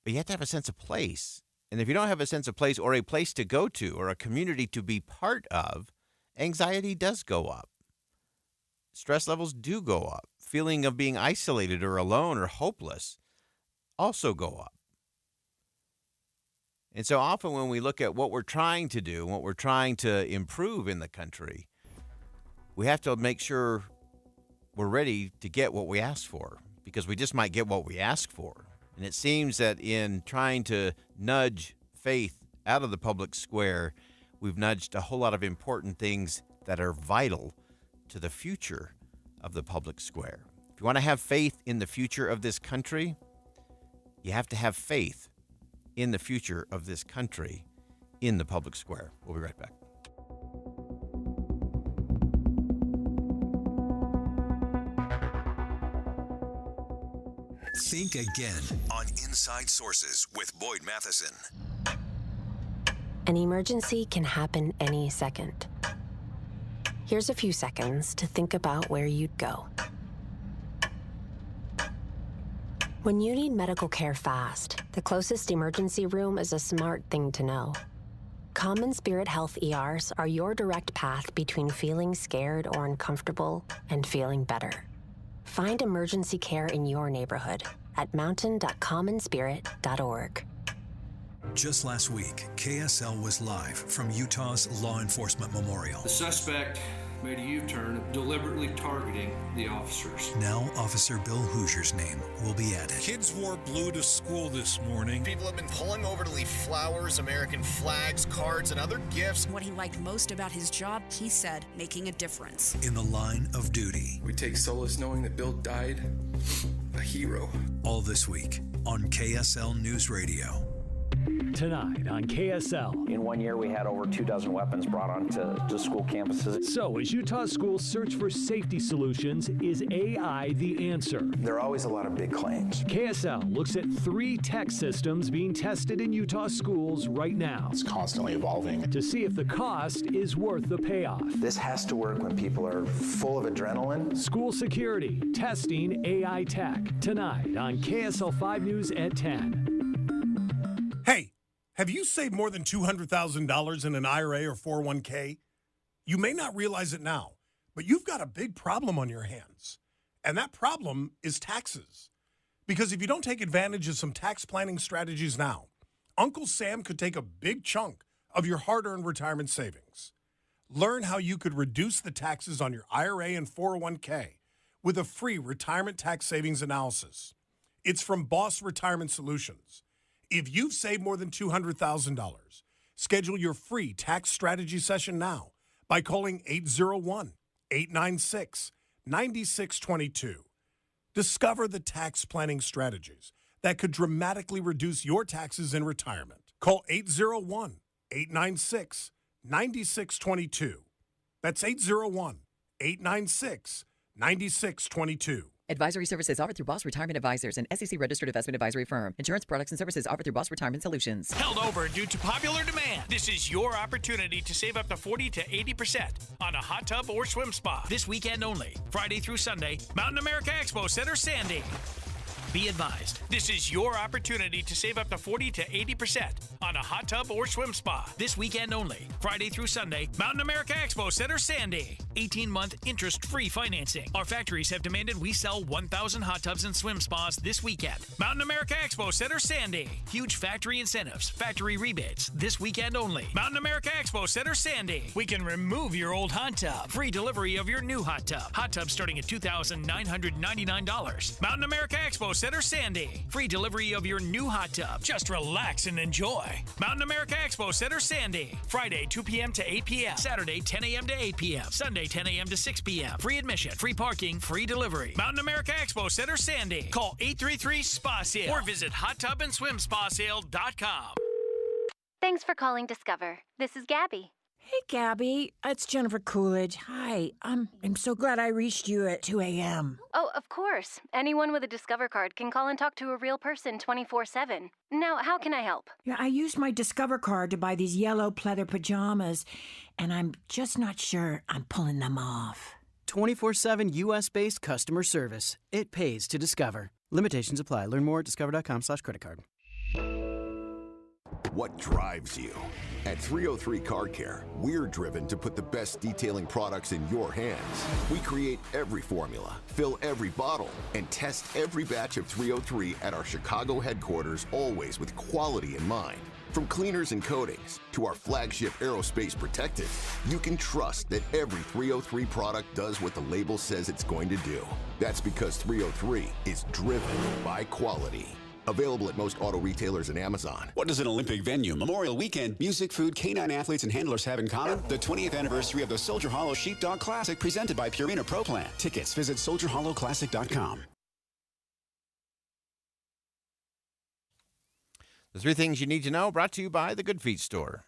but you have to have a sense of place. And if you don't have a sense of place or a place to go to or a community to be part of, anxiety does go up. Stress levels do go up. Feeling of being isolated or alone or hopeless also go up. And so often when we look at what we're trying to do, what we're trying to improve in the country, we have to make sure we're ready to get what we ask for, because we just might get what we ask for. And it seems that in trying to nudge faith out of the public square, we've nudged a whole lot of important things that are vital to the future of the public square. If you want to have faith in the future of this country, you have to have faith in the future of this country in the public square. We'll be right back. Think again on Inside Sources with Boyd Matheson. An emergency can happen any second. Here's a few seconds to think about where you'd go. When you need medical care fast, the closest emergency room is a smart thing to know. Common Spirit Health ERs are your direct path between feeling scared or uncomfortable and feeling better. Find emergency care in your neighborhood at mountain.commonspirit.org. Just last week, KSL was live from Utah's Law Enforcement Memorial. The suspect made a U-turn, deliberately targeting the officers. Now, Officer Bill Hoosier's name will be added. Kids wore blue to school this morning. People have been pulling over to leave flowers, American flags, cards, and other gifts. What he liked most about his job, he said, making a difference. In the line of duty. We take solace knowing that Bill died a hero. All this week on KSL News Radio. Tonight on KSL. In 1 year, we had over 24 weapons brought onto school campuses. So, as Utah schools search for safety solutions, is AI the answer? There are always a lot of big claims. KSL looks at 3 tech systems being tested in Utah schools right now. It's constantly evolving. To see if the cost is worth the payoff. This has to work when people are full of adrenaline. School security, testing AI tech. Tonight on KSL 5 News at 10. Hey, have you saved more than $200,000 in an IRA or 401k? You may not realize it now, but you've got a big problem on your hands. And that problem is taxes. Because if you don't take advantage of some tax planning strategies now, Uncle Sam could take a big chunk of your hard-earned retirement savings. Learn how you could reduce the taxes on your IRA and 401k with a free retirement tax savings analysis. It's from Boss Retirement Solutions. If you've saved more than $200,000, schedule your free tax strategy session now by calling 801-896-9622. Discover the tax planning strategies that could dramatically reduce your taxes in retirement. Call 801-896-9622. That's 801-896-9622. Advisory services offered through Boss Retirement Advisors, an SEC-registered investment advisory firm. Insurance products and services offered through Boss Retirement Solutions. Held over due to popular demand. This is your opportunity to save up to 40 to 80% on a hot tub or swim spa. This weekend only, Friday through Sunday, Mountain America Expo Center, Sandy. Be advised, this is your opportunity to save up to 40 to 80% on a hot tub or swim spa. This weekend only, Friday through Sunday, Mountain America Expo Center, Sandy. 18-month interest-free financing. Our factories have demanded we sell 1,000 hot tubs and swim spas this weekend. Mountain America Expo Center, Sandy. Huge factory incentives, factory rebates. This weekend only, Mountain America Expo Center, Sandy. We can remove your old hot tub. Free delivery of your new hot tub. Hot tub starting at $2,999. Mountain America Expo Center, Sandy. Free delivery of your new hot tub. Just relax and enjoy. Mountain America Expo Center, Sandy. Friday, 2 p.m. to 8 p.m. Saturday, 10 a.m. to 8 p.m. Sunday, 10 a.m. to 6 p.m. Free admission, free parking, free delivery. Mountain America Expo Center, Sandy. Call 833-SPA-SALE or visit hottubandSwimSpaSale.com. Thanks for calling Discover. This is Gabby. Hey, Gabby. It's Jennifer Coolidge. Hi. I'm so glad I reached you at 2 a.m. Oh, of course. Anyone with a Discover card can call and talk to a real person 24/7. Now, how can I help? Yeah, I used my Discover card to buy these yellow pleather pajamas, and I'm just not sure I'm pulling them off. 24/7 U.S.-based customer service. It pays to Discover. Limitations apply. Learn more at discover.com/creditcard. What drives you? At 303 Car Care, we're driven to put the best detailing products in your hands. We create every formula, fill every bottle, and test every batch of 303 at our Chicago headquarters, always with quality in mind. From cleaners and coatings to our flagship Aerospace Protectant, you can trust that every 303 product does what the label says it's going to do. That's because 303 is driven by quality. Available at most auto retailers and Amazon. What does an Olympic venue, Memorial Weekend, music, food, canine athletes, and handlers have in common? The 20th anniversary of the Soldier Hollow Sheepdog Classic presented by Purina Pro Plan. Tickets, visit soldierhollowclassic.com. The 3 things you need to know, brought to you by the Good Feet Store.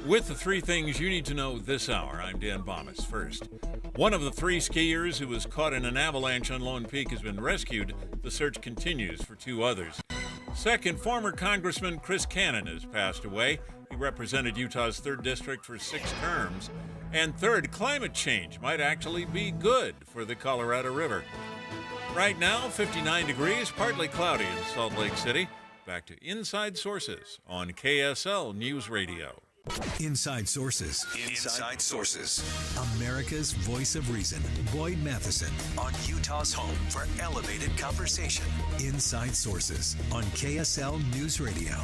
With the 3 things you need to know this hour, I'm Dan Bomas. First, one of the 3 skiers who was caught in an avalanche on Lone Peak has been rescued. The search continues for 2 others. Second, former Congressman Chris Cannon has passed away. He represented Utah's 3rd District for 6 terms. And third, climate change might actually be good for the Colorado River. Right now, 59 degrees, partly cloudy in Salt Lake City. Back to Inside Sources on KSL News Radio. Inside Sources. Inside Sources. America's voice of reason. Boyd Matheson on Utah's home for elevated conversation. Inside Sources on KSL News Radio.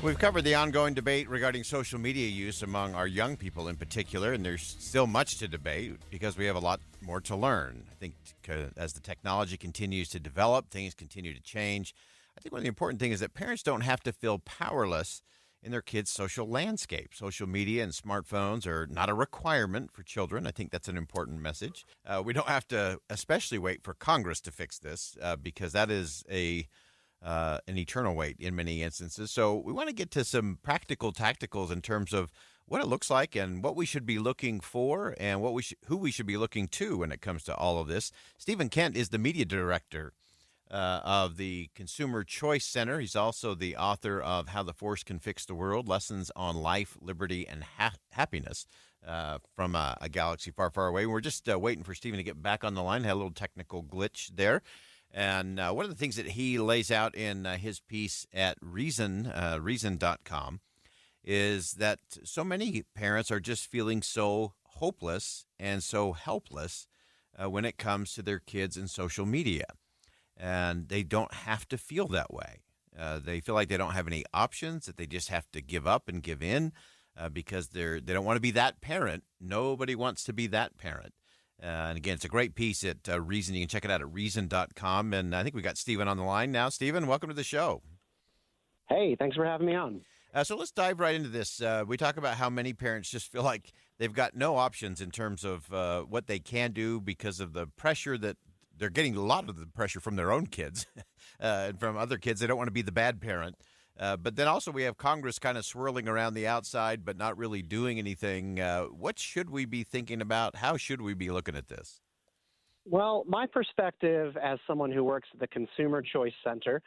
We've covered the ongoing debate regarding social media use among our young people in particular, and there's still much to debate because we have a lot more to learn. I think as the technology continues to develop, things continue to change. I think one of the important things is that parents don't have to feel powerless in their kids' social landscape. Social media and smartphones are not a requirement for children. I think that's an important message. We don't have to especially wait for Congress to fix this because that is an eternal wait in many instances. So we want to get to some practical tacticals in terms of what it looks like and what we should be looking for and who we should be looking to when it comes to all of this. Stephen Kent is the media director of the Consumer Choice Center. He's also the author of How the Force Can Fix the World, Lessons on Life, Liberty, and Happiness from a galaxy far, far away. We're just waiting for Stephen to get back on the line. Had a little technical glitch there. And one of the things that he lays out in his piece at reason.com is that so many parents are just feeling so hopeless and so helpless when it comes to their kids and social media. And they don't have to feel that way. They feel like they don't have any options, that they just have to give up and give in because they don't want to be that parent. Nobody wants to be that parent. And again, it's a great piece at Reason. You can check it out at reason.com. And I think we got Stephen on the line now. Stephen, welcome to the show. Hey, thanks for having me on. So let's dive right into this. We talk about how many parents just feel like they've got no options in terms of what they can do because of the pressure that they're getting. A lot of the pressure from their own kids and from other kids. They don't want to be the bad parent. But then also we have Congress kind of swirling around the outside but not really doing anything. What should we be thinking about? How should we be looking at this? Well, my perspective as someone who works at the Consumer Choice Center,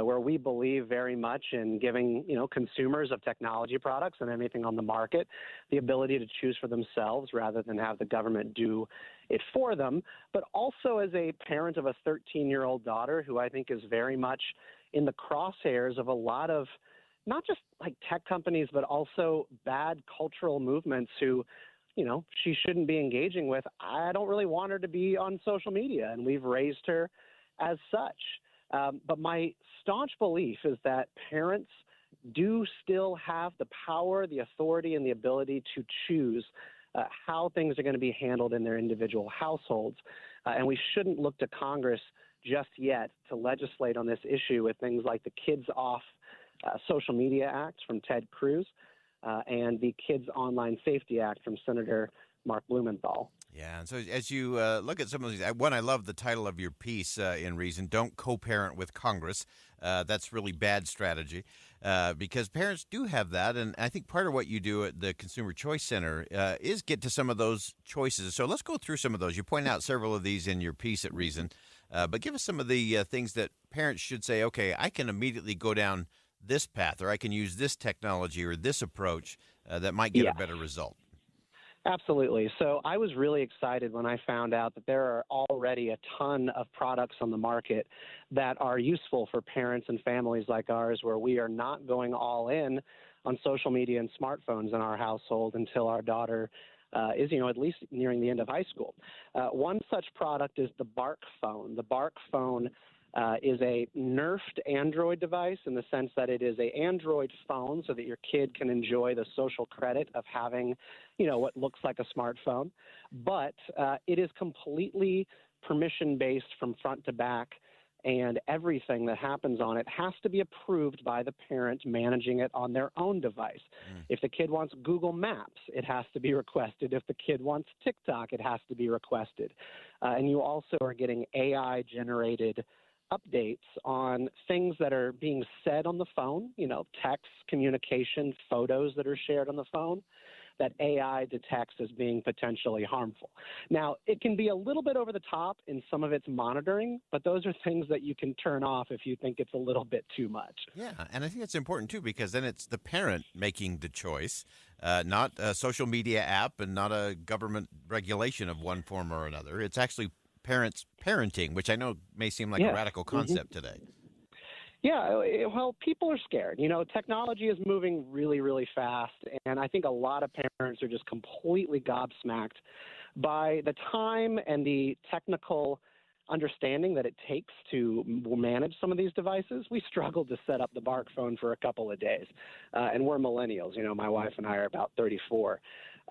where we believe very much in giving, consumers of technology products and anything on the market the ability to choose for themselves rather than have the government do it for them. But also as a parent of a 13-year-old daughter who I think is very much in the crosshairs of a lot of not just like tech companies, but also bad cultural movements who she shouldn't be engaging with. I don't really want her to be on social media, and we've raised her as such. But my staunch belief is that parents do still have the power, the authority, and the ability to choose how things are going to be handled in their individual households. And we shouldn't look to Congress just yet to legislate on this issue with things like the Kids Off Social Media Act from Ted Cruz. And the Kids Online Safety Act from Senator Mark Blumenthal. Yeah, and so as you look at some of these, one, I love the title of your piece in Reason, Don't Co-Parent with Congress. That's really bad strategy because parents do have that, and I think part of what you do at the Consumer Choice Center is get to some of those choices. So let's go through some of those. You point out several of these in your piece at Reason, but give us some of the things that parents should say, okay, I can immediately go down this path, or I can use this technology or this approach that might get a better result. Absolutely. So I was really excited when I found out that there are already a ton of products on the market that are useful for parents and families like ours, where we are not going all in on social media and smartphones in our household until our daughter is, at least nearing the end of high school. One such product is the Bark phone. The Bark phone is a nerfed Android device in the sense that it is an Android phone so that your kid can enjoy the social credit of having, what looks like a smartphone. But it is completely permission-based from front to back, and everything that happens on it has to be approved by the parent managing it on their own device. If the kid wants Google Maps, it has to be requested. If the kid wants TikTok, it has to be requested. And you also are getting AI-generated updates on things that are being said on the phone, text, communication, photos that are shared on the phone that AI detects as being potentially harmful. Now, it can be a little bit over the top in some of its monitoring, but those are things that you can turn off if you think it's a little bit too much. Yeah, and I think that's important, too, because then it's the parent making the choice, not a social media app and not a government regulation of one form or another. It's actually parents parenting, which I know may seem like a radical concept today. Yeah, well, people are scared. Technology is moving really, really fast, and I think a lot of parents are just completely gobsmacked by the time and the technical understanding that it takes to manage some of these devices. We struggled to set up the Bark phone for a couple of days, and we're millennials. My wife and I are about 34.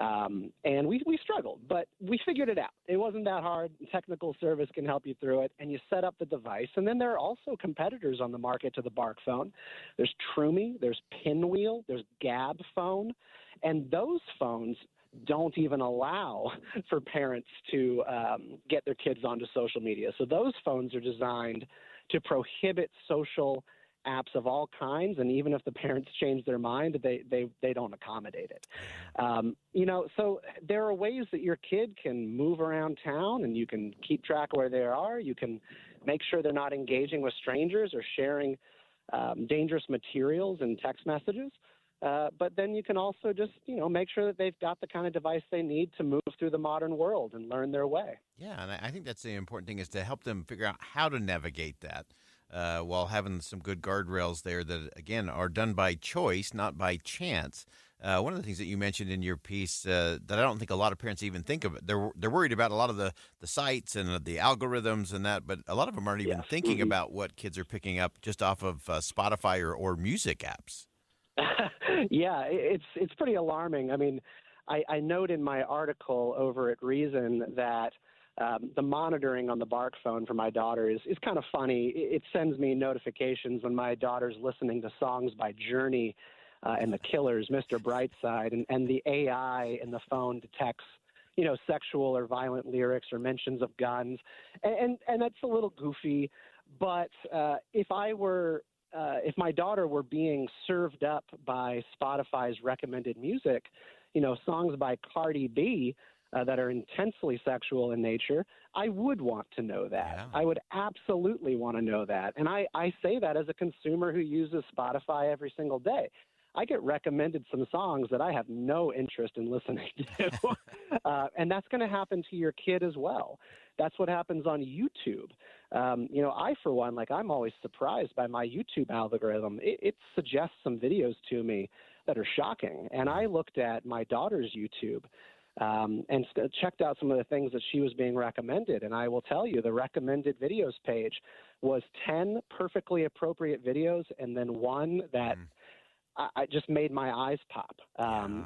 And we struggled, but we figured it out. It wasn't that hard. Technical service can help you through it, and you set up the device. And then there are also competitors on the market to the Bark phone. There's Trumi, there's Pinwheel, there's Gab phone, and those phones don't even allow for parents to get their kids onto social media. So those phones are designed to prohibit social apps of all kinds, and even if the parents change their mind, they don't accommodate it. So there are ways that your kid can move around town, and you can keep track of where they are. You can make sure they're not engaging with strangers or sharing dangerous materials and text messages. But then you can also just, make sure that they've got the kind of device they need to move through the modern world and learn their way. Yeah, and I think that's the important thing is to help them figure out how to navigate that. While having some good guardrails there that, again, are done by choice, not by chance. One of the things that you mentioned in your piece that I don't think a lot of parents even think of, they're worried about a lot of the sites and the algorithms and that, but a lot of them aren't even thinking about what kids are picking up just off of Spotify or music apps. Yeah, it's pretty alarming. I mean, I note in my article over at Reason that the monitoring on the Bark phone for my daughter is kind of funny. It sends me notifications when my daughter's listening to songs by Journey and the Killers, Mr. Brightside, and the AI in the phone detects, sexual or violent lyrics or mentions of guns. And that's a little goofy. But if I were if my daughter were being served up by Spotify's recommended music, songs by Cardi B that are intensely sexual in nature, I would want to know that. Yeah. I would absolutely want to know that. And I say that as a consumer who uses Spotify every single day. I get recommended some songs that I have no interest in listening to. And that's going to happen to your kid as well. That's what happens on YouTube. I, for one, I'm always surprised by my YouTube algorithm. It suggests some videos to me that are shocking. And I looked at my daughter's YouTube and checked out some of the things that she was being recommended. And I will tell you, the recommended videos page was 10 perfectly appropriate videos and then one that I just made my eyes pop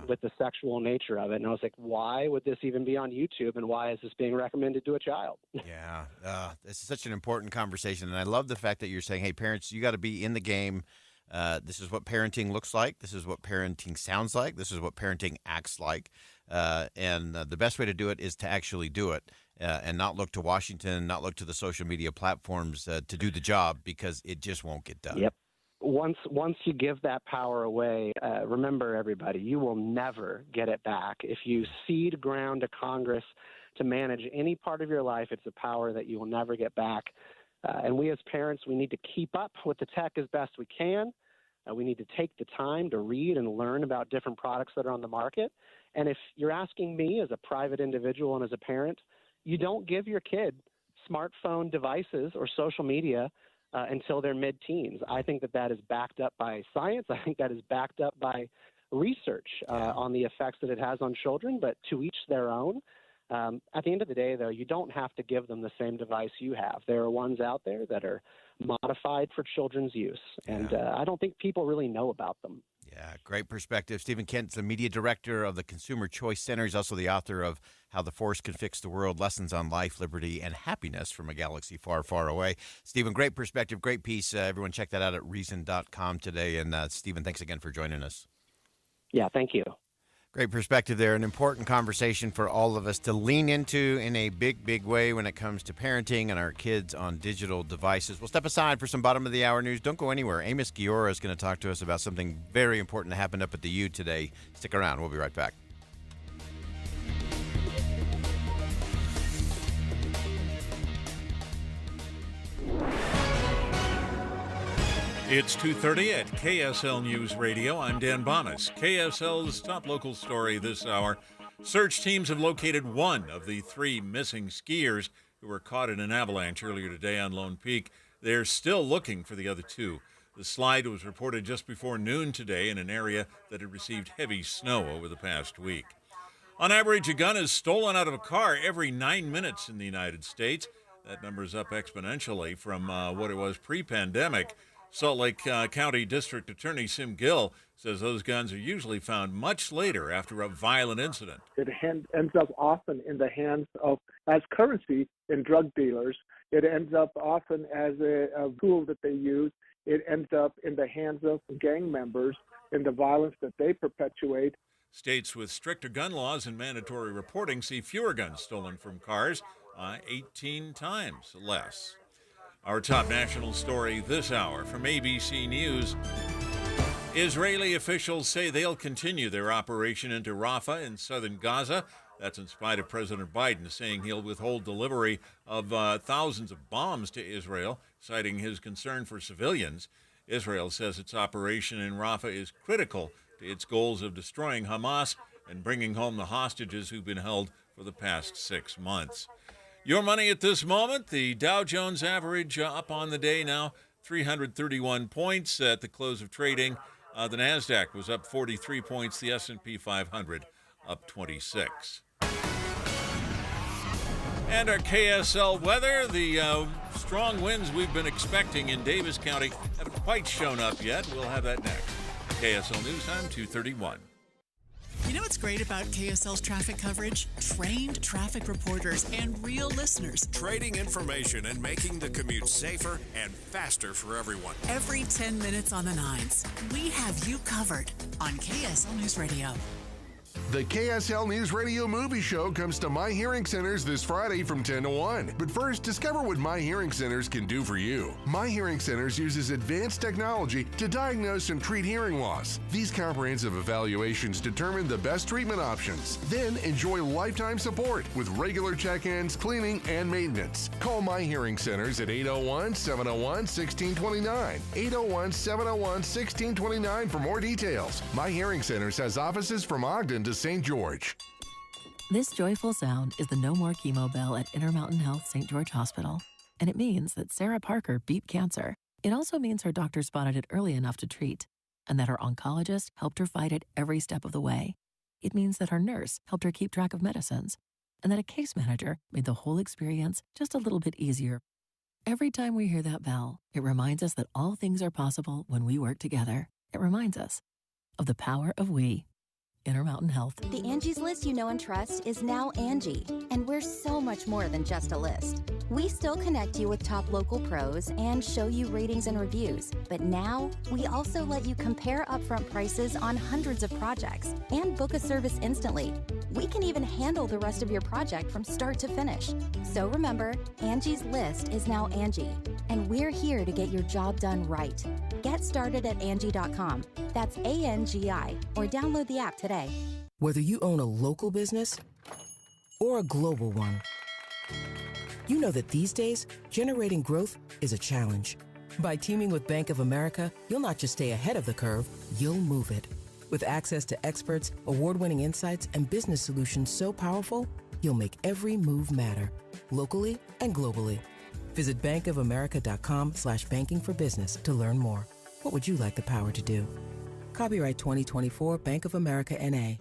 with the sexual nature of it. And I was like, why would this even be on YouTube, and why is this being recommended to a child? Yeah, this is such an important conversation. And I love the fact that you're saying, hey, parents, you got to be in the game. This is what parenting looks like. This is what parenting sounds like. This is what parenting acts like. And the best way to do it is to actually do it and not look to Washington, not look to the social media platforms to do the job, because it just won't get done. Yep. Once you give that power away, remember, everybody, you will never get it back. If you cede ground to Congress to manage any part of your life, it's a power that you will never get back. And we as parents, we need to keep up with the tech as best we can. We need to take the time to read and learn about different products that are on the market. And if you're asking me as a private individual and as a parent, you don't give your kid smartphone devices or social media until they're mid-teens. I think that is backed up by science. I think that is backed up by research on the effects that it has on children, but to each their own. At the end of the day, though, you don't have to give them the same device you have. There are ones out there that are modified for children's use, and I don't think people really know about them. Yeah, great perspective. Stephen Kent's the media director of the Consumer Choice Center. He's also the author of How the Force Can Fix the World, Lessons on Life, Liberty, and Happiness from a Galaxy Far, Far Away. Stephen, great perspective, great piece. Everyone check that out at Reason.com today. And Stephen, thanks again for joining us. Yeah, thank you. Great perspective there. An important conversation for all of us to lean into in a big, big way when it comes to parenting and our kids on digital devices. We'll step aside for some bottom of the hour news. Don't go anywhere. Amos Giora is going to talk to us about something very important that happened up at the U today. Stick around. We'll be right back. It's 2:30 at KSL News Radio. I'm Dan Bomas. KSL's top local story this hour. Search teams have located one of the three missing skiers who were caught in an avalanche earlier today on Lone Peak. They're still looking for the other two. The slide was reported just before noon today in an area that had received heavy snow over the past week. On average, a gun is stolen out of a car every 9 minutes in the United States. That number is up exponentially from what it was pre-pandemic. Salt Lake County District Attorney Sim Gill says those guns are usually found much later after a violent incident. It ends up often in the hands of, as currency in drug dealers. It ends up often as a tool that they use. It ends up in the hands of gang members in the violence that they perpetuate. States with stricter gun laws and mandatory reporting see fewer guns stolen from cars, 18 times less. Our top national story this hour from ABC News. Israeli officials say they'll continue their operation into Rafah in southern Gaza. That's in spite of President Biden saying he'll withhold delivery of thousands of bombs to Israel, citing his concern for civilians. Israel says its operation in Rafah is critical to its goals of destroying Hamas and bringing home the hostages who've been held for the past 6 months. Your money at this moment, the Dow Jones average up on the day now, 331 points at the close of trading. The NASDAQ was up 43 points, the S&P 500 up 26. And our KSL weather, the strong winds we've been expecting in Davis County haven't quite shown up yet. We'll have that next. KSL News Time, 2:31. You know what's great about KSL's traffic coverage? Trained traffic reporters and real listeners. Trading information and making the commute safer and faster for everyone. Every 10 minutes on the 9s, we have you covered on KSL News Radio. The KSL News Radio movie show comes to My Hearing Centers this Friday from 10 to 1. But first, discover what My Hearing Centers can do for you. My Hearing Centers uses advanced technology to diagnose and treat hearing loss. These comprehensive evaluations determine the best treatment options. Then enjoy lifetime support with regular check-ins, cleaning, and maintenance. Call My Hearing Centers at 801-701-1629. 801-701-1629 for more details. My Hearing Centers has offices from Ogden to St. George. This joyful sound is the No More Chemo bell at Intermountain Health St. George Hospital. And it means that Sarah Parker beat cancer. It also means her doctor spotted it early enough to treat, and that her oncologist helped her fight it every step of the way. It means that her nurse helped her keep track of medicines, and that a case manager made the whole experience just a little bit easier. Every time we hear that bell, it reminds us that all things are possible when we work together. It reminds us of the power of we. Intermountain Health. The Angie's List you know and trust is now Angie, and we're so much more than just a list. We still connect you with top local pros and show you ratings and reviews, but now we also let you compare upfront prices on hundreds of projects and book a service instantly. We can even handle the rest of your project from start to finish. So remember, Angie's List is now Angie, and we're here to get your job done right. Get started at Angie.com. That's ANGI, or download the app today. Whether you own a local business or a global one, you know that these days, generating growth is a challenge. By teaming with Bank of America, you'll not just stay ahead of the curve, you'll move it. With access to experts, award-winning insights, and business solutions so powerful, you'll make every move matter, locally and globally. Visit bankofamerica.com/banking for business to learn more. What would you like the power to do? Copyright 2024 Bank of America N.A.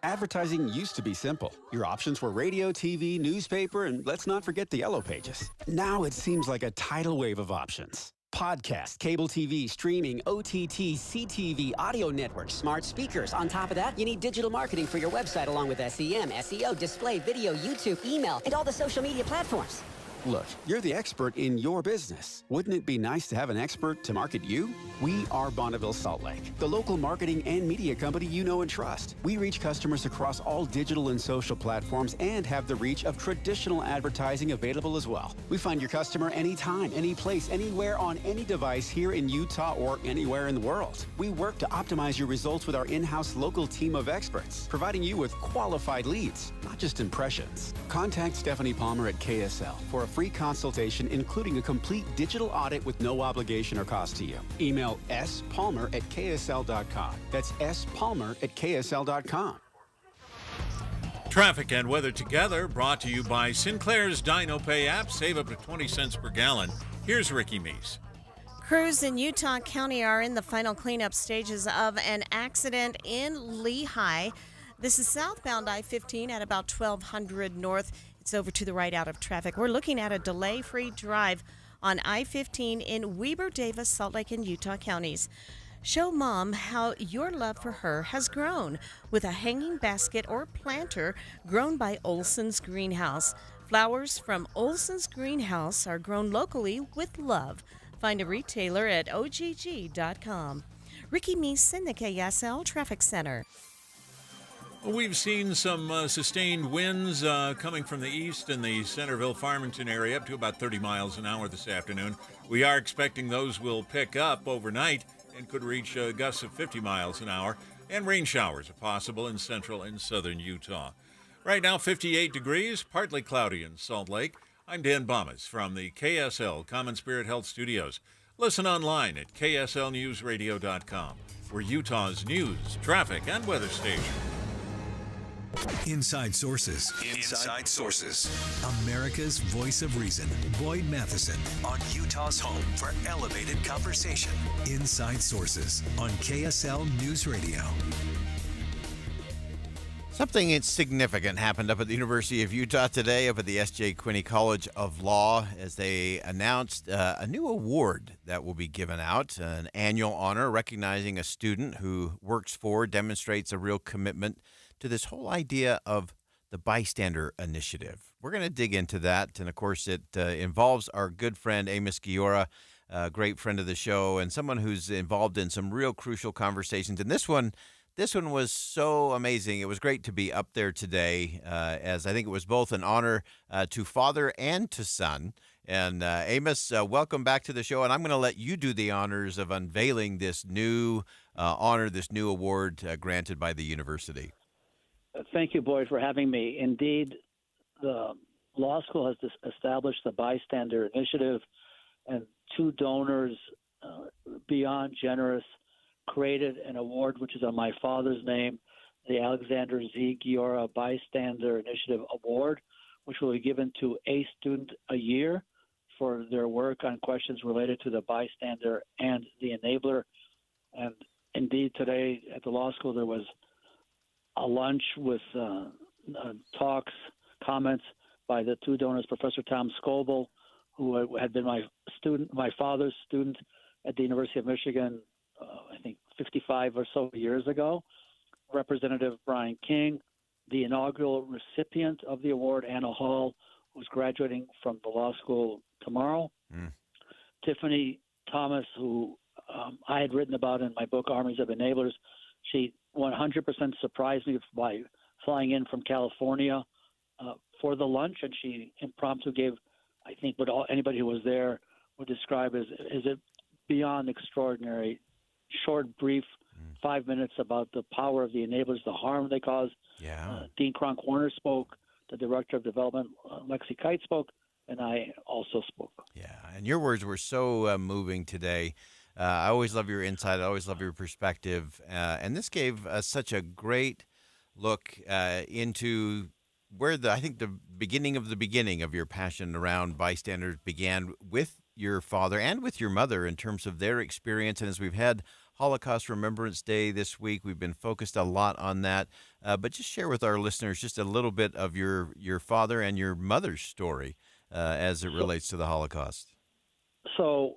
Advertising used to be simple. Your options were radio, TV, newspaper, and let's not forget the yellow pages. Now it seems like a tidal wave of options. Podcast, cable TV, streaming, OTT, CTV, audio networks, smart speakers. On top of that, you need digital marketing for your website along with SEM, SEO, display, video, YouTube, email, and all the social media platforms. Look, you're the expert in your business. Wouldn't it be nice to have an expert to market you? We are Bonneville Salt Lake, the local marketing and media company you know and trust. We reach customers across all digital and social platforms and have the reach of traditional advertising available as well. We find your customer anytime, any place, anywhere on any device here in Utah or anywhere in the world. We work to optimize your results with our in-house local team of experts, providing you with qualified leads, not just impressions. Contact Stephanie Palmer at KSL for a free consultation, including a complete digital audit with no obligation or cost to you. Email spalmer@ksl.com. That's spalmer@ksl.com. Traffic and weather together brought to you by Sinclair's Dino Pay app. Save up to 20 cents per gallon. Here's Ricky Meese. Crews in Utah County are in the final cleanup stages of an accident in Lehigh. This is southbound I-15 at about 1200 North. It's over to the right out of traffic. We're looking at a delay-free drive on I-15 in Weber, Davis, Salt Lake, and Utah counties. Show Mom how your love for her has grown with a hanging basket or planter grown by Olson's Greenhouse. Flowers from Olson's Greenhouse are grown locally with love. Find a retailer at ogg.com. Ricky Meese in the KSL Traffic Center. We've seen some sustained winds coming from the east in the Centerville-Farmington area up to about 30 miles an hour this afternoon. We are expecting those will pick up overnight and could reach gusts of 50 miles an hour, and rain showers are possible in central and southern Utah. Right now, 58 degrees, partly cloudy in Salt Lake. I'm Dan Bomas from the KSL Common Spirit Health Studios. Listen online at kslnewsradio.com. We're Utah's news, traffic, and weather station. Inside Sources. Inside Sources. America's voice of reason. Boyd Matheson on Utah's home for elevated conversation. Inside Sources on KSL News Radio. Something significant happened up at the University of Utah today, up at the S.J. Quinney College of Law, as they announced a new award that will be given out, an annual honor recognizing a student who works for, demonstrates a real commitment to this whole idea of the Bystander Initiative. We're going to dig into that, and of course it involves our good friend Amos Giora, a great friend of the show, and someone who's involved in some real crucial conversations. And this one this one was so amazing. It was great to be up there today, as I think it was both an honor to father and to son. And Amos, welcome back to the show. And I'm going to let you do the honors of unveiling this new honor, this new award granted by the university. Thank you, Boyd, for having me. Indeed, the law school has established the Bystander Initiative, and two donors, beyond generous, created an award which is on my father's name, the Alexander Z. Giora Bystander Initiative Award, which will be given to a student a year for their work on questions related to the bystander and the enabler. And indeed, today at the law school, there was a lunch with talks, comments by the two donors, Professor Tom Scoble, who had been my father's student at the University of Michigan, I think 55 or so years ago, Representative Brian King, the inaugural recipient of the award, Anna Hall, who's graduating from the law school tomorrow, Tiffany Thomas, who I had written about in my book, Armies of Enablers. She 100% surprised me by flying in from California for the lunch, and she impromptu gave, I think, what anybody who was there would describe as it beyond extraordinary, short, brief, 5 minutes about the power of the enablers, the harm they cause. Yeah. Dean Cronk-Warner spoke, the Director of Development, Lexi Kite spoke, and I also spoke. Yeah, and your words were so moving today. I always love your insight. I always love your perspective. And this gave us such a great look into where I think the beginning of your passion around bystanders began with your father and with your mother in terms of their experience. And as we've had Holocaust Remembrance Day this week, we've been focused a lot on that. But just share with our listeners just a little bit of your father and your mother's story as it relates to the Holocaust. So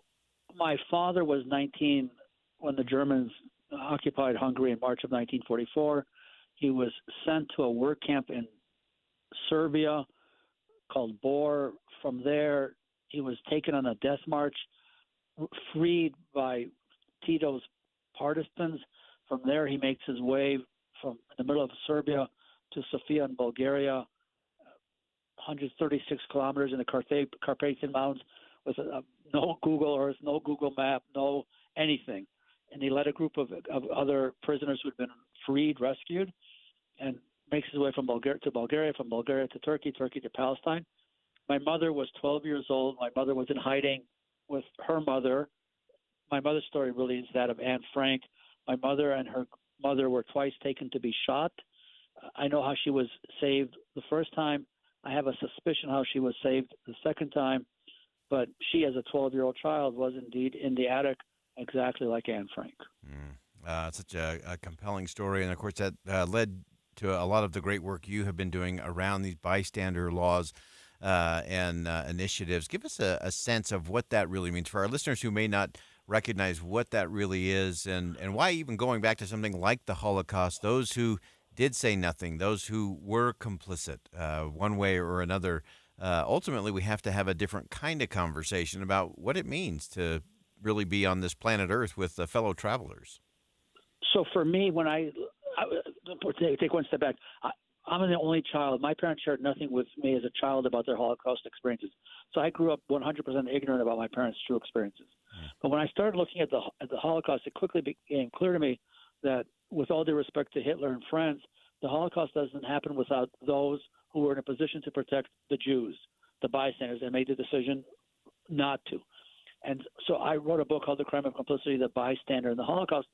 my father was 19 when the Germans occupied Hungary in March of 1944. He was sent to a work camp in Serbia called Bor. From there, he was taken on a death march, freed by Tito's partisans. From there, he makes his way from the middle of Serbia to Sofia in Bulgaria, 136 kilometers in the Carpathian Mountains with no Google Earth, no Google Map, no anything. And he led a group of other prisoners who had been freed, rescued, and makes his way from Bulgaria, from Bulgaria to Turkey, Turkey to Palestine. My mother was 12 years old. My mother was in hiding with her mother. My mother's story really is that of Anne Frank. My mother and her mother were twice taken to be shot. I know how she was saved the first time. I have a suspicion how she was saved the second time. But she, as a 12-year-old child, was indeed in the attic, exactly like Anne Frank. Such a compelling story. And, of course, that led to a lot of the great work you have been doing around these bystander laws and initiatives. Give us a sense of what that really means for our listeners who may not recognize what that really is and why even going back to something like the Holocaust, those who did say nothing, those who were complicit one way or another, ultimately we have to have a different kind of conversation about what it means to really be on this planet Earth with fellow travelers. So for me, when I take one step back, I'm the only child. My parents shared nothing with me as a child about their Holocaust experiences. So I grew up 100% ignorant about my parents' true experiences. But when I started looking at the Holocaust, it quickly became clear to me that, with all due respect to Hitler and friends, the Holocaust doesn't happen without those who were in a position to protect the Jews, the bystanders, and made the decision not to. And so I wrote a book called The Crime of Complicity, The Bystander in the Holocaust.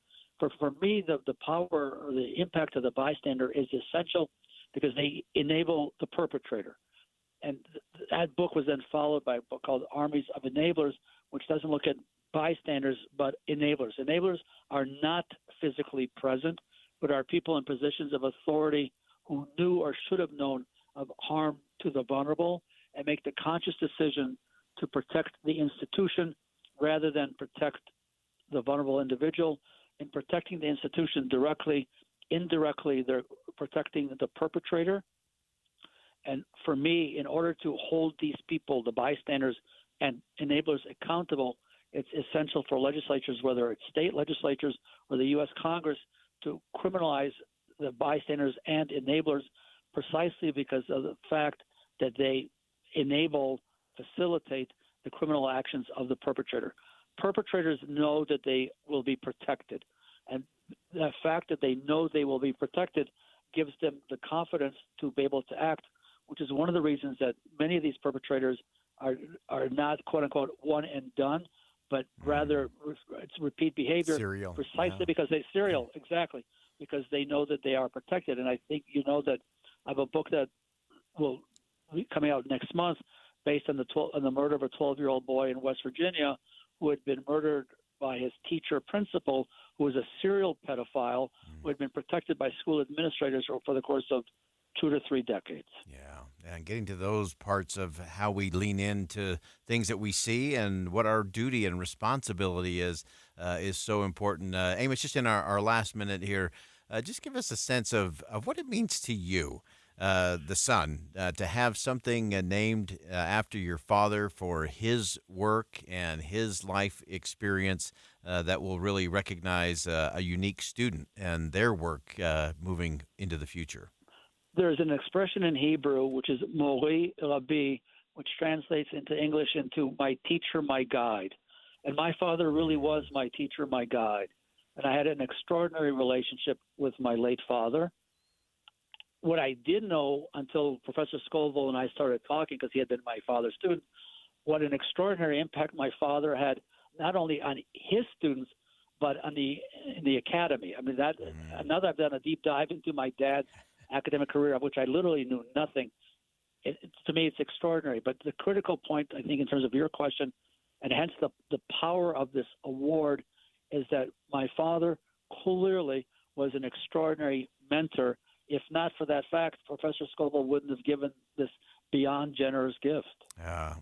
For me, the power or the impact of the bystander is essential because they enable the perpetrator. And that book was then followed by a book called Armies of Enablers, which doesn't look at bystanders but enablers. Enablers are not physically present, but are people in positions of authority who knew or should have known of harm to the vulnerable and make the conscious decision to protect the institution rather than protect the vulnerable individual. In protecting the institution directly, indirectly, they're protecting the perpetrator. And for me, in order to hold these people, the bystanders and enablers, accountable, it's essential for legislatures, whether it's state legislatures or the U.S. Congress, to criminalize the bystanders and enablers precisely because of the fact that they facilitate the criminal actions of the perpetrator. Perpetrators know that they will be protected, and the fact that they know they will be protected gives them the confidence to be able to act, which is one of the reasons that many of these perpetrators are not, quote-unquote, one and done, but rather it's repeat behavior. Serial. Precisely because they serial, exactly, because they know that they are protected. And I think you know that I have a book that will be coming out next month based on the murder of a 12-year-old boy in West Virginia who had been murdered by his teacher principal, who was a serial pedophile who had been protected by school administrators for the course of 2 to 3 decades. Yeah, and getting to those parts of how we lean into things that we see and what our duty and responsibility is so important. Amos, just in our last minute here, just give us a sense of what it means to you, the son, to have something named after your father for his work and his life experience that will really recognize a unique student and their work moving into the future. There's an expression in Hebrew, which is Mori Rabbi, which translates into English into my teacher, my guide. And my father really was my teacher, my guide. And I had an extraordinary relationship with my late father. What I didn't know until Professor Scoville and I started talking, because he had been my father's student, what an extraordinary impact my father had, not only on his students, but on the academy. I mean, now that I've done a deep dive into my dad's academic career, of which I literally knew nothing, to me it's extraordinary. But the critical point, I think, in terms of your question, and hence the power of this award, is that my father clearly was an extraordinary mentor. If not for that fact, Professor Scoville wouldn't have given this beyond generous gift.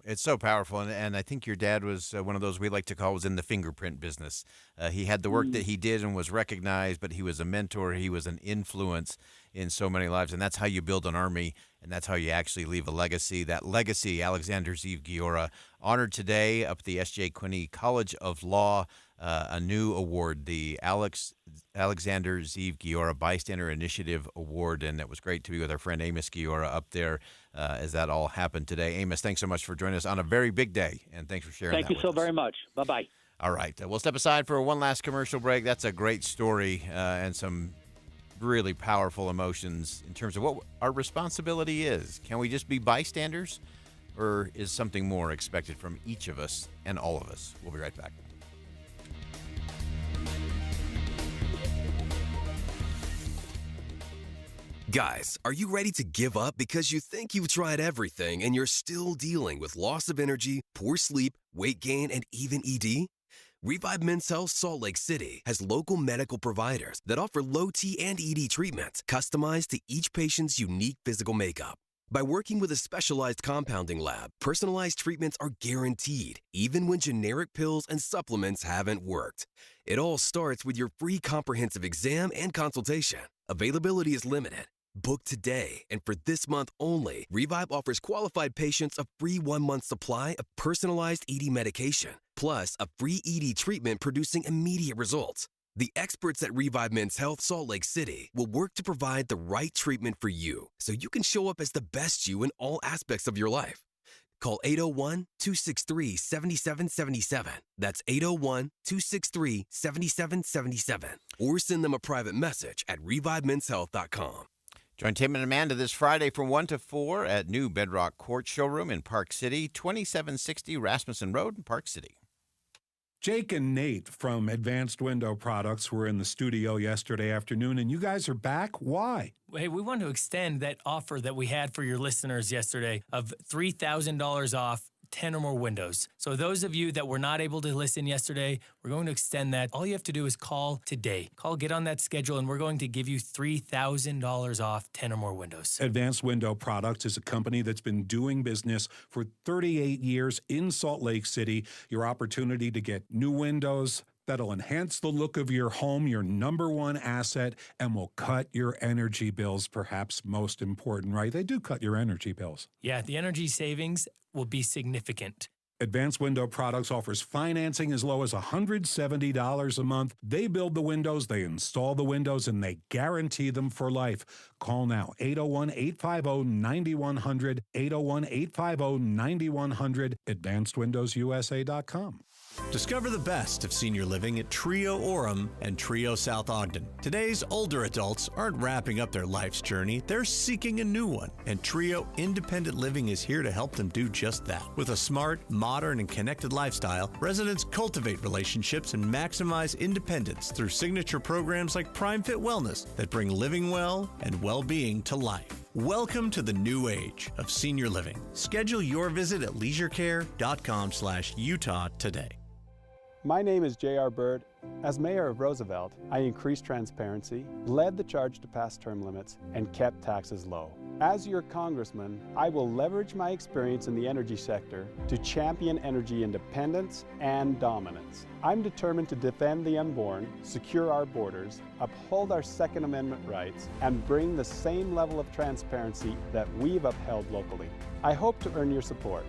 It's so powerful, and I think your dad was one of those we like to call was in the fingerprint business. He had the work that he did and was recognized, but he was a mentor. He was an influence in so many lives, and that's how you build an army, and that's how you actually leave a legacy. That legacy, Alexander Zeev Giora, honored today up at the S.J. Quinney College of Law, a new award, the Alexander Zeev Giora Bystander Initiative Award, and it was great to be with our friend Amos Giora up there as that all happened today. Amos, thanks so much for joining us on a very big day, and thanks for sharing that with us. Thank you so very much. Bye-bye. All right, we'll step aside for one last commercial break. That's a great story and some really powerful emotions in terms of what our responsibility is. Can we just be bystanders, or is something more expected from each of us and all of us? We'll be right back. Guys, are you ready to give up because you think you've tried everything and you're still dealing with loss of energy, poor sleep, weight gain, and even ED? Revive Men's Health Salt Lake City has local medical providers that offer low T and ED treatments customized to each patient's unique physical makeup. By working with a specialized compounding lab, personalized treatments are guaranteed, even when generic pills and supplements haven't worked. It all starts with your free comprehensive exam and consultation. Availability is limited. Book today, and for this month only, Revive offers qualified patients a free 1-month supply of personalized ED medication, plus a free ED treatment producing immediate results. The experts at Revive Men's Health Salt Lake City will work to provide the right treatment for you so you can show up as the best you in all aspects of your life. Call 801-263-7777. That's 801-263-7777. Or send them a private message at revivemenshealth.com. Join Tim and Amanda this Friday from 1 to 4 at New Bedrock Court Showroom in Park City, 2760 Rasmussen Road in Park City. Jake and Nate from Advanced Window Products were in the studio yesterday afternoon, and you guys are back. Why? Hey, we want to extend that offer that we had for your listeners yesterday of $3,000 off 10 or more windows. So those of you that were not able to listen yesterday, we're going to extend that. All you have to do is call today. Get on that schedule, and we're going to give you $3,000 off 10 or more windows. Advanced Window Products is a company that's been doing business for 38 years in Salt Lake City. Your opportunity to get new windows that'll enhance the look of your home, your number one asset, and will cut your energy bills, perhaps most important, right? They do cut your energy bills. Yeah, the energy savings will be significant. Advanced Window Products offers financing as low as $170 a month. They build the windows, they install the windows, and they guarantee them for life. Call now, 801-850-9100, 801-850-9100, advancedwindowsusa.com. Discover the best of senior living at Trio Orem and Trio South Ogden. Today's older adults aren't wrapping up their life's journey, they're seeking a new one. And Trio Independent Living is here to help them do just that. With a smart, modern, and connected lifestyle, residents cultivate relationships and maximize independence through signature programs like Prime Fit Wellness that bring living well and well-being to life. Welcome to the new age of senior living. Schedule your visit at leisurecare.com/Utah today. My name is J.R. Bird. As mayor of Roosevelt, I increased transparency, led the charge to pass term limits, and kept taxes low. As your congressman, I will leverage my experience in the energy sector to champion energy independence and dominance. I'm determined to defend the unborn, secure our borders, uphold our Second Amendment rights, and bring the same level of transparency that we've upheld locally. I hope to earn your support.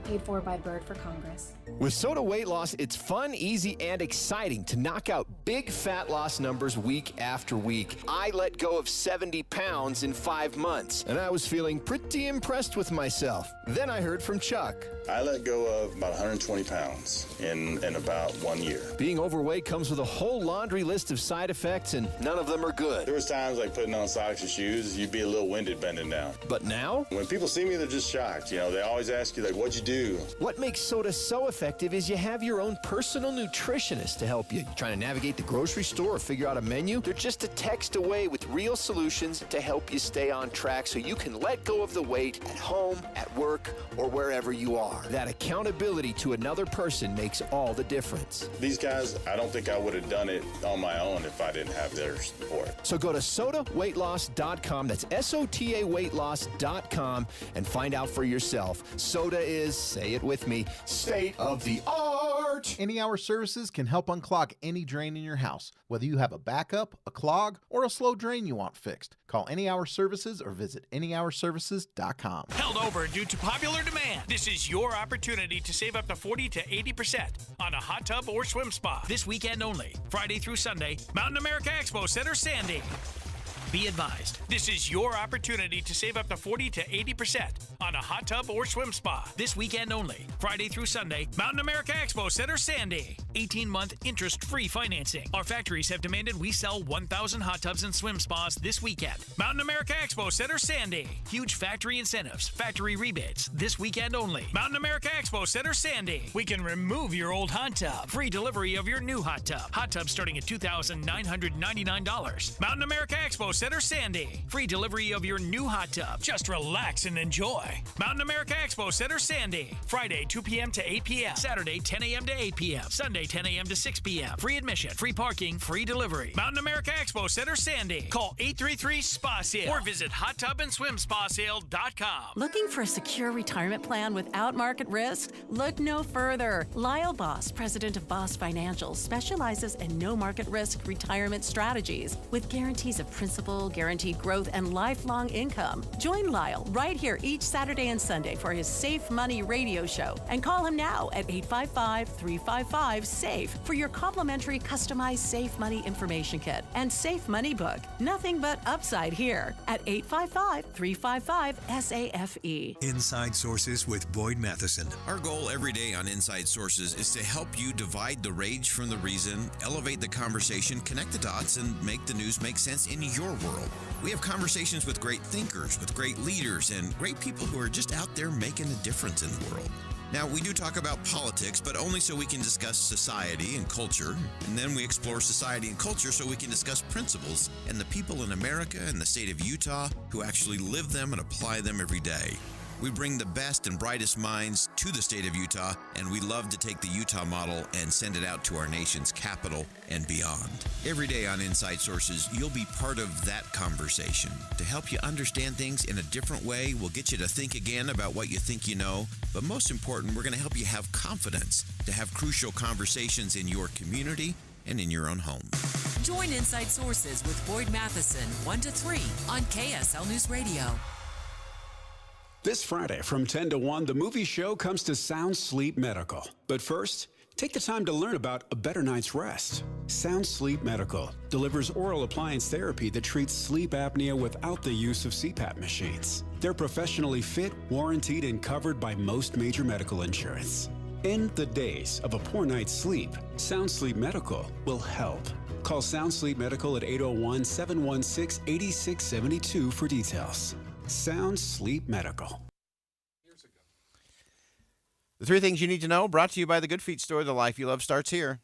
Paid for by Bird for Congress. With Soda Weight Loss, it's fun, easy, and exciting to knock out big fat loss numbers week after week. I let go of 70 pounds in 5 months, and I was feeling pretty impressed with myself. Then I heard from Chuck. I let go of about 120 pounds in about 1 year. Being overweight comes with a whole laundry list of side effects, and none of them are good. There was times like putting on socks and shoes, you'd be a little winded bending down. But now? When people see me, they're just shocked. You know, they always ask you, like, what'd you do? What makes Soda so effective is you have your own personal nutritionist to help you. You're trying to navigate the grocery store or figure out a menu? They're just a text away with real solutions to help you stay on track so you can let go of the weight at home, at work, or wherever you are. That accountability to another person makes all the difference. These guys, I don't think I would have done it on my own if I didn't have their support. So go to sodaweightloss.com. That's SOTA weightloss.com and find out for yourself. Soda is, say it with me, state of the art. Any Hour Services can help unclog any drain in your house, whether you have a backup, a clog, or a slow drain you want fixed. Call Any Hour Services or visit anyhourservices.com. Held over due to popular demand. This is your opportunity to save up to 40 to 80% on a hot tub or swim spa. This weekend only, Friday through Sunday, Mountain America Expo Center, Sandy. Be advised, this is your opportunity to save up to 40 to 80% on a hot tub or swim spa. This weekend only, Friday through Sunday, Mountain America Expo Center, Sandy. 18-month interest-free financing. Our factories have demanded we sell 1,000 hot tubs and swim spas this weekend. Mountain America Expo Center, Sandy. Huge factory incentives, factory rebates. This weekend only, Mountain America Expo Center, Sandy. We can remove your old hot tub. Free delivery of your new hot tub. Hot tub starting at $2,999. Mountain America Expo Center, Sandy. Free delivery of your new hot tub. Just relax and enjoy. Mountain America Expo Center, Sandy. Friday, 2 p.m. to 8 p.m. Saturday, 10 a.m. to 8 p.m. Sunday, 10 a.m. to 6 p.m. Free admission, free parking, free delivery. Mountain America Expo Center, Sandy. Call 833-SPA-SALE or visit hottubandSwimSpaSale.com. Looking for a secure retirement plan without market risk? Look no further. Lyle Boss, president of Boss Financial, specializes in no market risk retirement strategies with guarantees of principal, guaranteed growth, and lifelong income. Join Lyle right here each Saturday and Sunday for his Safe Money radio show and call him now at 855-355-SAFE for your complimentary customized Safe Money information kit and Safe Money book. Nothing but upside here at 855-355-SAFE. Inside Sources with Boyd Matheson. Our goal every day on Inside Sources is to help you divide the rage from the reason, elevate the conversation, connect the dots, and make the news make sense in your world. We have conversations with great thinkers, with great leaders, and great people who are just out there making a difference in the world. Now, we do talk about politics, but only so we can discuss society and culture. And then we explore society and culture so we can discuss principles and the people in America and the state of Utah who actually live them and apply them every day. We bring the best and brightest minds to the state of Utah, and we love to take the Utah model and send it out to our nation's capital and beyond. Every day on Inside Sources, you'll be part of that conversation. To help you understand things in a different way, we'll get you to think again about what you think you know, but most important, we're going to help you have confidence to have crucial conversations in your community and in your own home. Join Inside Sources with Boyd Matheson, 1 to 3 on KSL News Radio. This Friday from 10 to 1, the movie show comes to Sound Sleep Medical. But first, take the time to learn about a better night's rest. Sound Sleep Medical delivers oral appliance therapy that treats sleep apnea without the use of CPAP machines. They're professionally fit, warranted, and covered by most major medical insurance. End the days of a poor night's sleep. Sound Sleep Medical will help. Call Sound Sleep Medical at 801-716-8672 for details. Sound Sleep Medical. The 3 things you need to know, brought to you by the Good Feet store. The life you love starts here.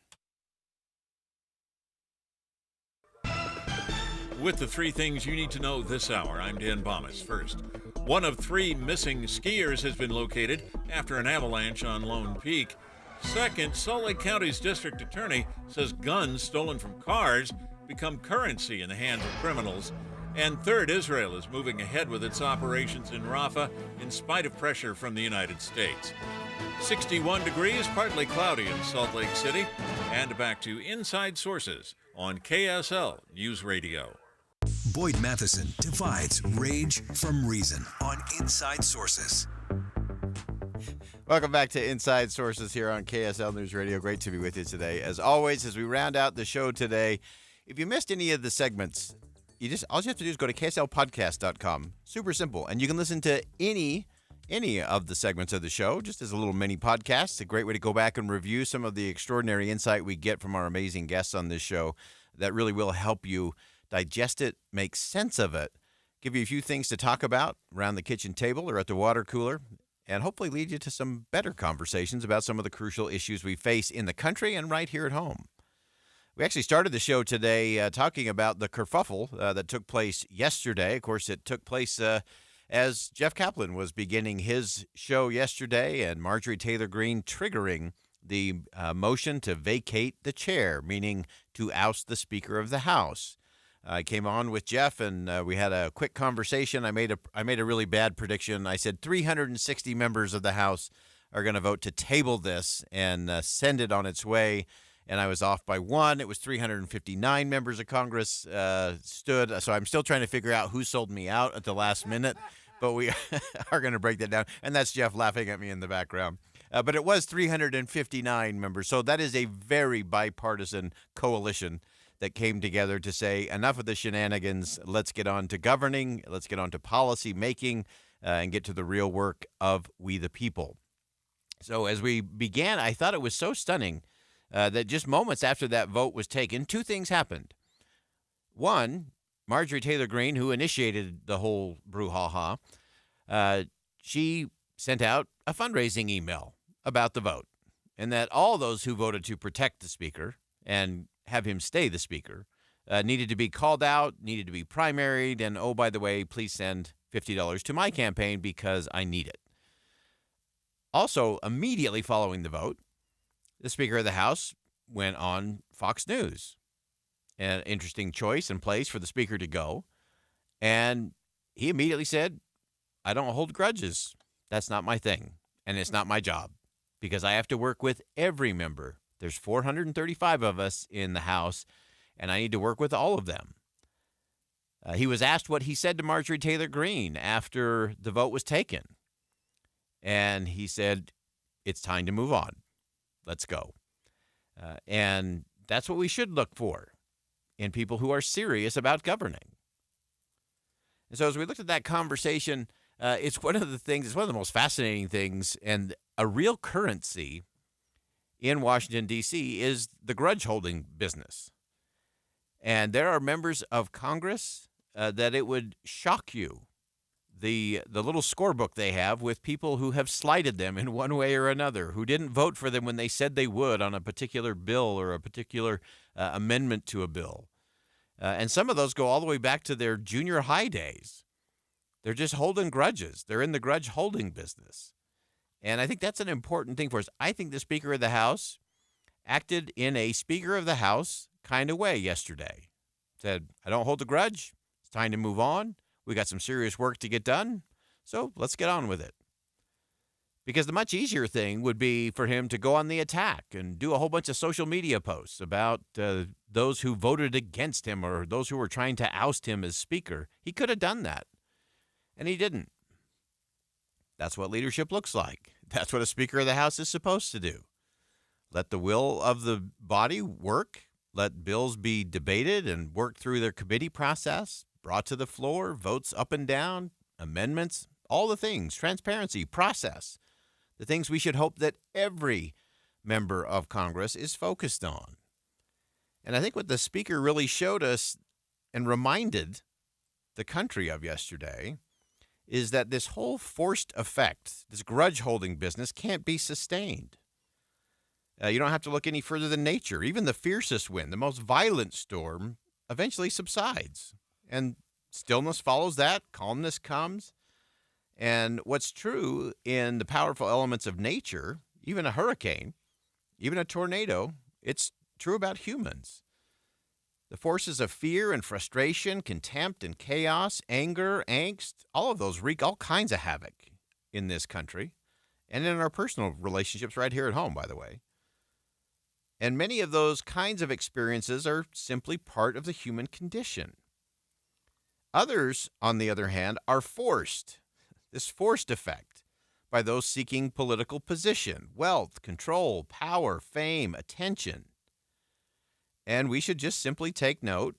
With the 3 things you need to know this hour, I'm Dan Bomas. First, one of 3 missing skiers has been located after an avalanche on Lone Peak. Second, Salt Lake County's district attorney says guns stolen from cars become currency in the hands of criminals. And third, Israel is moving ahead with its operations in Rafah in spite of pressure from the United States. 61 degrees, partly cloudy in Salt Lake City. And back to Inside Sources on KSL News Radio. Boyd Matheson divides rage from reason on Inside Sources. Welcome back to Inside Sources here on KSL News Radio. Great to be with you today. As always, as we round out the show today, if you missed any of the segments, all you have to do is go to kslpodcast.com. Super simple. And you can listen to any of the segments of the show just as a little mini podcast. It's a great way to go back and review some of the extraordinary insight we get from our amazing guests on this show that really will help you digest it, make sense of it, give you a few things to talk about around the kitchen table or at the water cooler, and hopefully lead you to some better conversations about some of the crucial issues we face in the country and right here at home. We actually started the show today talking about the kerfuffle that took place yesterday. Of course, it took place as Jeff Kaplan was beginning his show yesterday, and Marjorie Taylor Greene triggering the motion to vacate the chair, meaning to oust the Speaker of the House. I came on with Jeff, and we had a quick conversation. I made a really bad prediction. I said 360 members of the House are going to vote to table this and send it on its way. And I was off by 1. It was 359 members of Congress stood. So I'm still trying to figure out who sold me out at the last minute. But we are going to break that down. And that's Jeff laughing at me in the background. But it was 359 members. So that is a very bipartisan coalition that came together to say, enough of the shenanigans. Let's get on to governing. Let's get on to policy making and get to the real work of we the people. So as we began, I thought it was so stunning that just moments after that vote was taken, 2 things happened. One, Marjorie Taylor Greene, who initiated the whole brouhaha, she sent out a fundraising email about the vote, and that all those who voted to protect the Speaker and have him stay the Speaker needed to be called out, needed to be primaried, and, oh, by the way, please send $50 to my campaign because I need it. Also, immediately following the vote, the Speaker of the House went on Fox News. An interesting choice and place for the Speaker to go. And he immediately said, I don't hold grudges. That's not my thing. And it's not my job because I have to work with every member. There's 435 of us in the House, and I need to work with all of them. He was asked what he said to Marjorie Taylor Greene after the vote was taken. And he said, it's time to move on. Let's go. And that's what we should look for in people who are serious about governing. And so as we looked at that conversation, it's one of the most fascinating things, and a real currency in Washington, D.C. is the grudge-holding business. And there are members of Congress that it would shock you, the little scorebook they have with people who have slighted them in one way or another, who didn't vote for them when they said they would on a particular bill or a particular amendment to a bill. And some of those go all the way back to their junior high days. They're just holding grudges. They're in the grudge-holding business. And I think that's an important thing for us. I think the Speaker of the House acted in a Speaker of the House kind of way yesterday. Said, I don't hold a grudge. It's time to move on. We got some serious work to get done, so let's get on with it. Because the much easier thing would be for him to go on the attack and do a whole bunch of social media posts about those who voted against him or those who were trying to oust him as Speaker. He could have done that, and he didn't. That's what leadership looks like. That's what a Speaker of the House is supposed to do. Let the will of the body work. Let bills be debated and worked through their committee process, brought to the floor, votes up and down, amendments, all the things, transparency, process, the things we should hope that every member of Congress is focused on. And I think what the Speaker really showed us and reminded the country of yesterday is that this whole forced effect, this grudge-holding business, can't be sustained. You don't have to look any further than nature. Even the fiercest wind, the most violent storm, eventually subsides. And stillness follows that. Calmness comes. And what's true in the powerful elements of nature, even a hurricane, even a tornado, it's true about humans. The forces of fear and frustration, contempt and chaos, anger, angst, all of those wreak all kinds of havoc in this country and in our personal relationships right here at home, by the way. And many of those kinds of experiences are simply part of the human condition. Others, on the other hand, are forced, this forced effect, by those seeking political position, wealth, control, power, fame, attention. And we should just simply take note.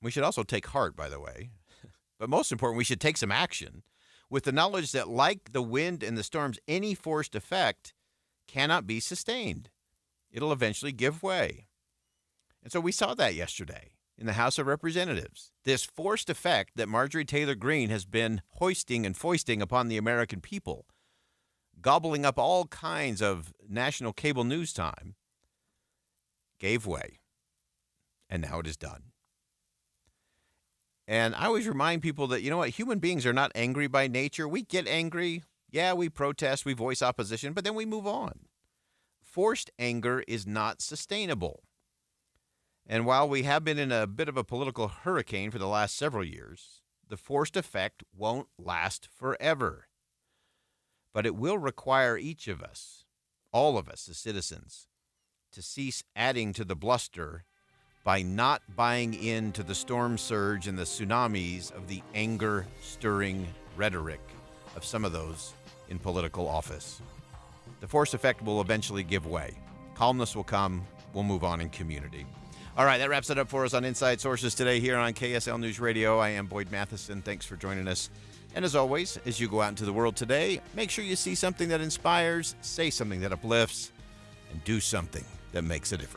We should also take heart, by the way. But most important, we should take some action with the knowledge that, like the wind and the storms, any forced effect cannot be sustained. It'll eventually give way. And so we saw that yesterday in the House of Representatives. This forced effect that Marjorie Taylor Greene has been hoisting and foisting upon the American people, gobbling up all kinds of national cable news time, gave way. And now it is done. And I always remind people that, you know what, human beings are not angry by nature. We get angry. Yeah, we protest, we voice opposition, but then we move on. Forced anger is not sustainable. And while we have been in a bit of a political hurricane for the last several years, the forced effect won't last forever. But it will require each of us, all of us as citizens, to cease adding to the bluster by not buying into the storm surge and the tsunamis of the anger-stirring rhetoric of some of those in political office. The force effect will eventually give way. Calmness will come. We'll move on in community. All right, that wraps it up for us on Inside Sources today here on KSL News Radio. I am Boyd Matheson. Thanks for joining us. And as always, as you go out into the world today, make sure you see something that inspires, say something that uplifts, and do something that makes a difference.